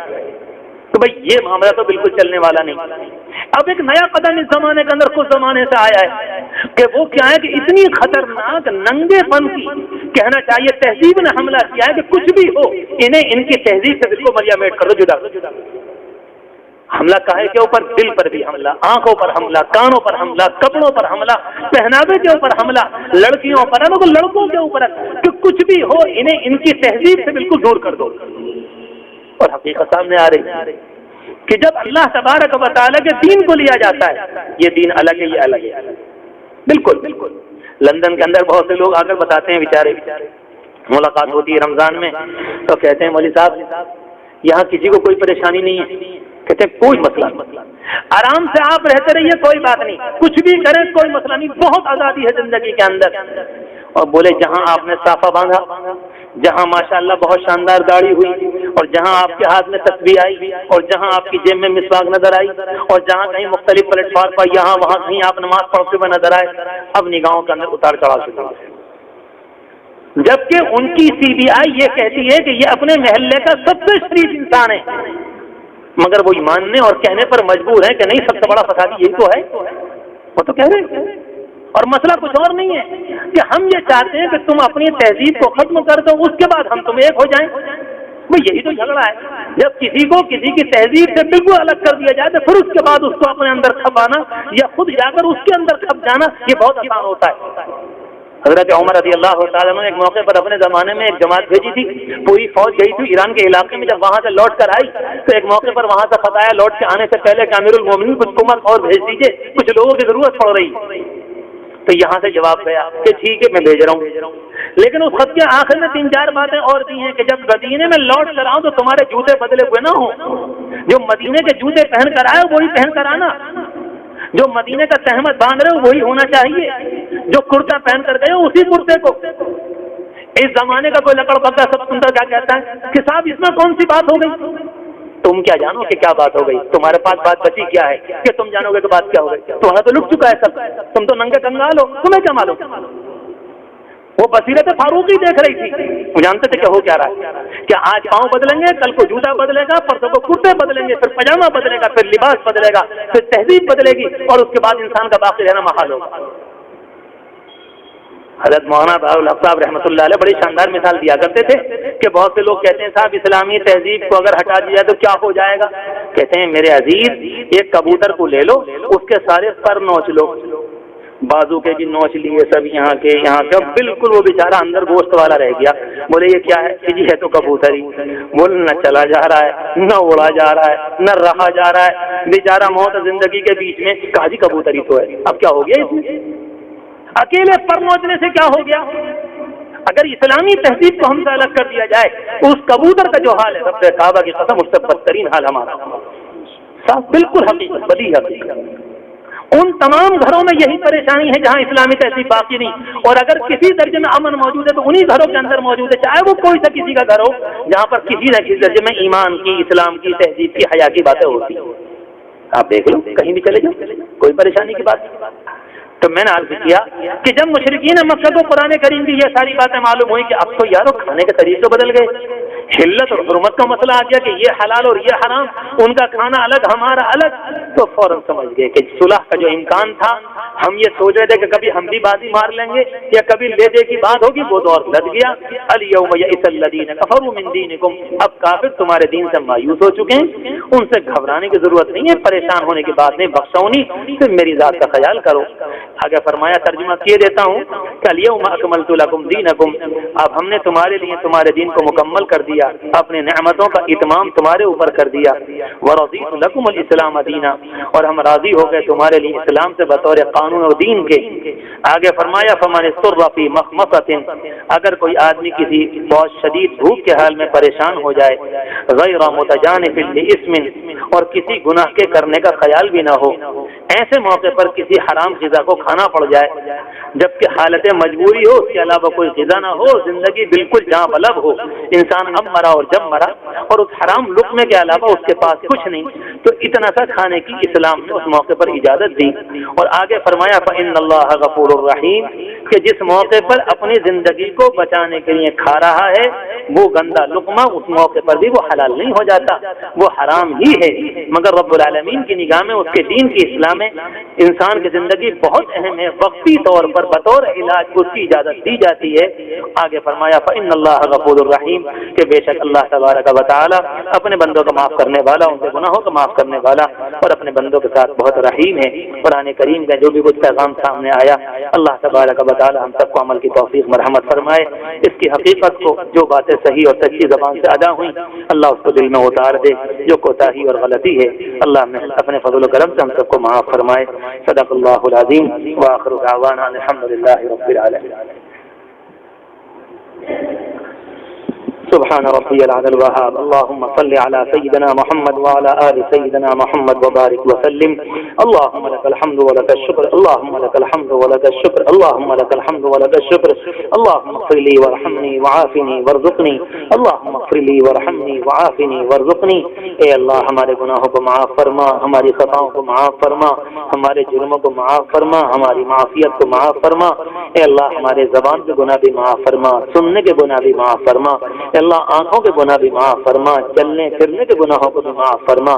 تو بھائی یہ معاملہ تو بالکل چلنے والا نہیں. اب ایک نیا قدم اس زمانے کے اندر کچھ زمانے سے آیا ہے کہ وہ کیا ہے کہ اتنی خطرناک ننگے پن کی، کہنا چاہیے تہذیب نے حملہ کیا ہے کہ کچھ بھی ہو انہیں ان کی تہذیب سے بالکل مریا میٹ کر دو، جدا. حملہ کاہے کے اوپر؟ دل پر بھی حملہ، آنکھوں پر حملہ، کانوں پر حملہ، کپڑوں پر حملہ، پہناوے کے اوپر حملہ، لڑکیوں پر، لڑکوں کے اوپر کہ کچھ بھی ہو انہیں ان کی تہذیب سے بالکل دور کر دو۔ اور حقیقت سامنے آ رہی کہ جب اللہ تبارک و تعالیٰ کے دین کو لیا جاتا ہے، یہ دین الگ ہے، یہ الگ ہے، بالکل۔ لندن کے اندر بہت سے لوگ آ کر بتاتے ہیں، بیچارے ملاقات ہوتی ہے رمضان میں تو کہتے ہیں مولوی صاحب یہاں کسی کو کوئی پریشانی نہیں ہے، کہتے ہیں کوئی مسئلہ نہیں، آرام سے آپ رہتے رہیے، کوئی بات نہیں، کچھ بھی کریں کوئی مسئلہ نہیں، بہت آزادی ہے زندگی کے اندر۔ اور بولے جہاں آپ نے صافہ باندھا، جہاں ماشاءاللہ بہت شاندار داڑھی ہوئی، اور جہاں آپ کے ہاتھ میں تسبیح آئی، اور جہاں آپ کی جیب میں مسواک نظر آئی، اور جہاں کہیں مختلف پلیٹ فارم پر یہاں وہاں کہیں آپ نماز پڑھتے ہوئے نظر آئے، اب نگاہوں کے اندر اتار چڑھاؤ شروع ہو گئے۔ جبکہ ان کی سی بی آئی یہ کہتی ہے کہ یہ اپنے محلے کا سب سے شریف انسان ہے، مگر وہ ماننے اور کہنے پر مجبور ہے کہ نہیں سب سے بڑا فسادی یہی تو ہے، وہ تو کہہ رہے ہیں۔ اور مسئلہ کچھ اور نہیں ہے کہ ہم یہ چاہتے ہیں کہ تم اپنی تہذیب کو ختم کر دو، اس کے بعد ہم تم ایک ہو جائیں، وہ یہی تو جھگڑا ہے۔ جب کسی کو کسی کی تہذیب سے بالکل الگ کر دیا جائے تو پھر اس کے بعد اس کو اپنے اندر کھپانا یا خود جا کر اس کے اندر کھپ جانا یہ بہت آسان ہوتا ہے۔ حضرت عمر رضی اللہ تعالیٰ عنہ ایک موقع پر اپنے زمانے میں ایک جماعت بھیجی تھی، پوری فوج گئی تھی ایران کے علاقے میں، جب وہاں سے لوٹ کر آئی تو ایک موقع پر وہاں سے خط آیا لوٹ کے آنے سے پہلے کہ امیر المومنین کچھ کمک اور بھیج دیجیے، کچھ لوگوں کی ضرورت پڑ رہی۔ تو یہاں سے جواب گیا کہ ٹھیک ہے میں بھیج رہا ہوں، لیکن اس خط کے آخر میں 3-4 باتیں اور دی ہیں کہ جب مدینے میں لوٹ کر آؤں تو تمہارے جوتے بدلے ہوئے نہ ہوں، جو مدینے کے جوتے پہن کر آئے وہی پہن کر آنا، جو مدینے کا تہمت باندھ رہے ہو وہی ہونا چاہیے، جو کرتا پہن کر گئے ہو اسی کرتے کو۔ اس زمانے کا کوئی لکڑ پکا سب سنتا کیا کہتا ہے کہ صاحب اس میں کون سی بات ہو گئی؟ تم کیا جانو کہ کیا بات ہو گئی؟ تمہارے پاس بات بچی کیا ہے کہ تم جانو گے کہ بات کیا ہو گئی؟ تمہارا تو لک چکا ہے سب، تم تو ننگے کنگال ہو، تمہیں کیا معلوم؟ وہ بصیرت فاروقی دیکھ رہی تھی، وہ جانتے تھے کہ ہو کیا رہا ہے، کہ آج پاؤں بدلیں گے، کل کو جوتا بدلے گا، پرسوں کو کرتے بدلیں گے، پھر پاجامہ بدلے گا، پھر لباس بدلے گا، پھر تہذیب بدلے گی، اور اس کے بعد انسان کا باقی رہنا محال ہوگا۔ حضرت مولانا بہاء الحق صاحب رحمۃ اللہ علیہ بڑی شاندار مثال دیا کرتے تھے کہ بہت سے لوگ کہتے ہیں صاحب اسلامی تہذیب کو اگر ہٹا دیا تو کیا ہو جائے گا؟ کہتے ہیں میرے عزیز ایک کبوتر کو لے لو، اس کے سارے پر نوچ لو، بازو کے بھی نوچ لیے سب، یہاں کے بالکل وہ بیچارہ اندر گوشت والا رہ گیا۔ بولے یہ کیا ہے؟ جی ہے تو کبوتر ہی، بول نہ چلا جا رہا ہے، نہ اڑا جا رہا ہے، نہ رہا جا رہا ہے، بیچارہ موت زندگی کے بیچ میں، کہا جی کبوتر ہی تو ہے، اب کیا ہو گیا اس میں؟ اکیلے پر نوچنے سے کیا ہو گیا؟ اگر اسلامی تہذیب کو ہم سے الگ کر دیا جائے اس کبوتر کا جو حال ہے رب کعبہ کی قسم اس سے بدترین حال ہمارا، صاحب بالکل حقیقت بدی حقیقت۔ ان تمام گھروں میں یہی پریشانی ہے جہاں اسلامی تہذیب باقی نہیں، اور اگر کسی درجے میں امن موجود ہے تو انہی گھروں کے اندر موجود ہے، چاہے وہ کوئی سا کسی کا گھر ہو جہاں پر کسی نہ کسی درجے میں ایمان کی، اسلام کی، تہذیب کی، حیا کی باتیں ہوتی ہیں۔ آپ دیکھ لو کہیں بھی چلے جاؤ کوئی پریشانی کی بات نہیں۔ تو میں نے عرض کیا کہ جب مشرکین مکہ کو قرآن کریم کی یہ ساری باتیں معلوم ہوئی کہ اب تو یارو کھانے کے طریقے بدل گئے، حلت اور حرمت کا مسئلہ آ گیا کہ یہ حلال اور یہ حرام، ان کا کھانا الگ ہمارا الگ، تو فوراً سمجھ گئے کہ صلح کا جو امکان تھا، ہم یہ سوچ رہے تھے کہ کبھی ہم بھی بازی مار لیں گے یا کبھی لے دے کی بات ہوگی، وہ دور لد گیا۔ الیوم یئس الذین کفروا من دینکم، اب کافر تمہارے دین سے مایوس ہو چکے ہیں، ان سے گھبرانے کی ضرورت نہیں ہے، پریشان ہونے کی بات نہیں، بخشونی پھر میری ذات کا خیال کرو۔ آگے فرمایا، ترجمہ کیے دیتا ہوں کہ الیوم اکملت لکم دینکم، اب ہم نے تمہارے لیے تمہارے دین کو مکمل کر دیا، اپنے نعمتوں کا اتمام تمہارے اوپر کر دیا، ورضیت لکم الاسلام دینا، اور ہم راضی ہو گئے تمہارے لیے اسلام سے بطور قانون اور دین کے۔ آگے فرمایا، فمن اضطر فی مخمصۃ، اگر کوئی آدمی کسی بہت شدید بھوک کے حال میں پریشان ہو جائے، غیر متجانف لاسم، اور کسی گناہ کے کرنے کا خیال بھی نہ ہو، ایسے موقع پر کسی حرام غذا کو کھانا پڑ جائے جبکہ حالت مجبوری ہو، اس کے علاوہ کوئی غذا نہ ہو، زندگی بالکل جاں بلب ہو، انسان اب مرا اور جب مرا، اور اس حرام لقمے کے علاوہ اس کے پاس کچھ نہیں، تو اتنا سا کھانے کی اسلام نے اس موقع پر اجازت دی۔ اور آگے فرمایا، فإن اللہ غفور الرحیم، کہ جس موقع پر اپنی زندگی کو بچانے کے لیے کھا رہا ہے وہ گندا لقمہ اس موقع پر بھی وہ حلال نہیں ہو جاتا، وہ حرام ہی ہے، مگر رب العالمین کی نگاہ میں، اس کے دین کی اسلام میں انسان کی زندگی بہت اہم ہے، وقتی طور پر بطور علاج اس کی اجازت دی جاتی ہے۔ آگے فرمایا، فإن اللہ غفور الرحیم، کہ بے شک اللہ تبارک و تعالی تعالی اپنے بندوں کو معاف کرنے والا، ان کے گناہوں کو معاف کرنے والا اور اپنے بندوں کے ساتھ بہت رحیم ہے۔ قرآن کریم کا جو بھی کچھ پیغام سامنے آیا اللہ تبارک و تعالی ہم سب کو عمل کی توفیق مرحمت فرمائے، اس کی حقیقت کو جو باتیں صحیح اور سچی زبان سے ادا ہوئیں اللہ اس کو دل میں اتار دے، جو کوتاہی اور غلطی ہے اللہ اپنے فضل و کرم سے ہم سب کو معاف فرمائے۔ صدق اللہ العظیم وآخر دعوانا الحمدللہ رب العالمین۔ سبحان ربي العلى الوهاب اللهم صل على سيدنا محمد وعلى آل سيدنا محمد وبارك وسلم اللهم لك الحمد ولك الشكر اللهم لك الحمد ولك الشكر اللهم لك الحمد ولك الشكر اللهم اغفر لي وارحمني وعافني وارزقني اللهم اغفر لي وارحمني وعافني وارزقني۔ اے اللہ ہمارے گناہوں کو معاف فرما، ہماری خطاؤں کو معاف فرما، ہمارے جرموں کو معاف فرما، ہماری معافیت کو معاف فرما۔ اے اللہ ہمارے زبان کے گناہ بھی معاف فرما، سننے کے گناہ بھی معاف فرما۔ اللہ آنکھوں کے گناہ بھی معاف فرما، چلنے پھرنے کے گناہوں کو بھی معاف فرما۔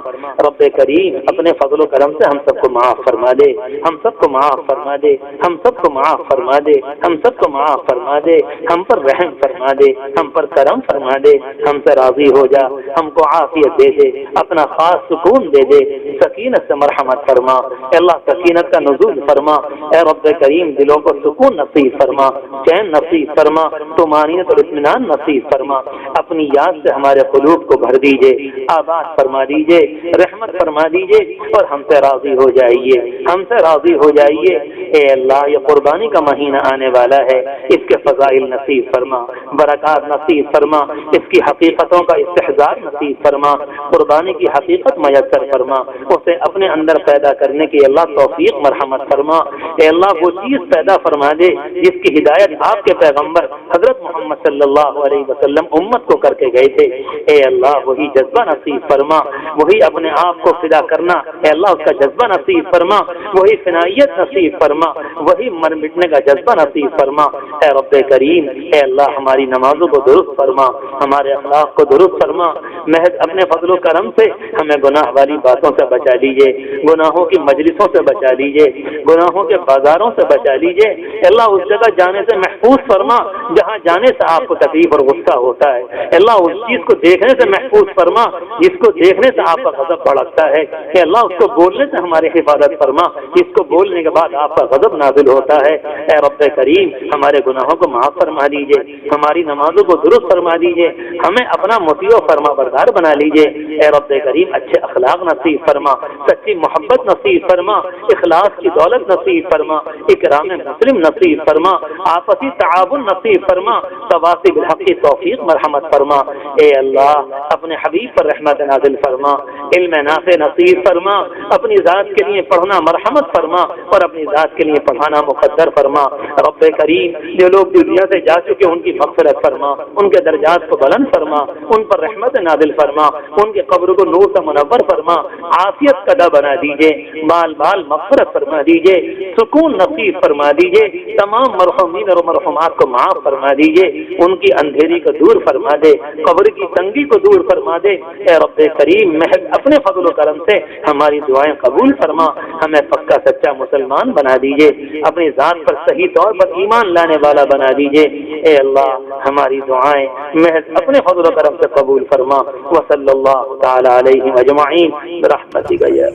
رب کریم اپنے فضل و کرم سے ہم سب کو معاف فرما دے، ہم سب کو معاف فرما دے، ہم سب کو معاف فرما دے، ہم سب کو معاف فرما دے، ہم پر رحم فرما دے، ہم پر کرم فرما دے، ہم سے راضی ہو جا، ہم کو عافیت دے دے، اپنا خاص سکون دے دے، سکینت سے مرحمت فرما۔ اے اللہ سکینت کا نزول فرما، اے رب کریم دلوں کو سکون نصیب فرما، چین نصیب فرما، طمانینت اور اطمینان نصیب فرما۔ اپنی یاد سے ہمارے قلوب کو بھر دیجئے، آباد فرما دیجئے، رحمت فرما دیجئے اور ہم سے راضی ہو جائیے، ہم سے راضی ہو جائیے۔ اے اللہ یہ قربانی کا مہینہ آنے والا ہے، اس کے فضائل نصیب فرما، برکات نصیب فرما، اس کی حقیقتوں کا استحضار نصیب فرما، قربانی کی حقیقت میسر فرما، اسے اپنے اندر پیدا کرنے کی اللہ توفیق مرحمت فرما۔ اے اللہ وہ چیز پیدا فرما دے جس کی ہدایت آپ کے پیغمبر حضرت محمد صلی اللہ علیہ وسلم امت کو کر کے گئے تھے۔ اے اللہ وہی جذبہ نصیب فرما، وہی اپنے آپ کو فدا کرنا اے اللہ اس کا جذبہ نصیب فرما، وہی فنائیت نصیب فرما، وہی مر مٹنے کا جذبہ نصیب فرما۔ اے رب کریم اے اللہ ہماری نمازوں کو درست فرما، ہمارے اخلاق کو درست فرما، محض اپنے فضل و کرم سے ہمیں گناہ والی باتوں سے بچا لیجئے، گناہوں کی مجلسوں سے بچا لیجئے، گناہوں کے بازاروں سے بچا لیجئے۔ اے اللہ اس جگہ جانے سے محفوظ فرما جہاں جانے سے آپ کو تکلیف اور غصہ ہوتا ہے۔ اللہ اس چیز کو دیکھنے سے محفوظ فرما جس کو دیکھنے سے آپ کا غضب بھڑکتا ہے۔ کہ اللہ اس کو بولنے سے ہماری حفاظت فرما جس کو بولنے کے بعد آپ کا غضب نازل ہوتا ہے۔ اے رب کریم ہمارے گناہوں کو معاف فرما دیجئے، ہماری نمازوں کو درست فرما دیجئے، ہمیں اپنا مطیع و فرما بردار بنا لیجئے۔ اے رب کریم اچھے اخلاق نصیب فرما، سچی محبت نصیب فرما، اخلاص کی دولت نصیب فرما، اکرام مسلم نصیب فرما، آپسی تعاون نصیب فرما، تواصی بالحق کی توفیق مرحمت فرما۔ اے اللہ اپنے حبیب پر رحمت نازل فرما، علم نافع نصیب فرما، اپنی ذات کے لیے پڑھنا مرحمت فرما اور اپنی ذات کے لیے پڑھانا مقدر فرما۔ رب کریم جو لوگ دنیا سے جا چکے ان کی مغفرت فرما، ان کے درجات کو بلند فرما، ان پر رحمت نازل فرما، ان کے قبر کو نور سے منور فرما، عافیت کا دہ بنا دیجئے، بال بال مغفرت فرما دیجئے، سکون نصیب فرما دیجئے، تمام مرحومین اور مرحومات کو معاف فرما دیجئے، ان کی اندھیری کو دور فرما دے، قبر کی تنگی کو دور فرما دے۔ اے رب کریم محض اپنے فضل و کرم سے ہماری دعائیں قبول فرما، ہمیں پکا سچا مسلمان بنا دیجئے، اپنی ذات پر صحیح طور پر ایمان لانے والا بنا دیجئے۔ اے اللہ ہماری دعائیں محض اپنے فضل و کرم سے قبول فرما۔ وصلی اللہ تعالی علیہ اجمعین برحمتک یا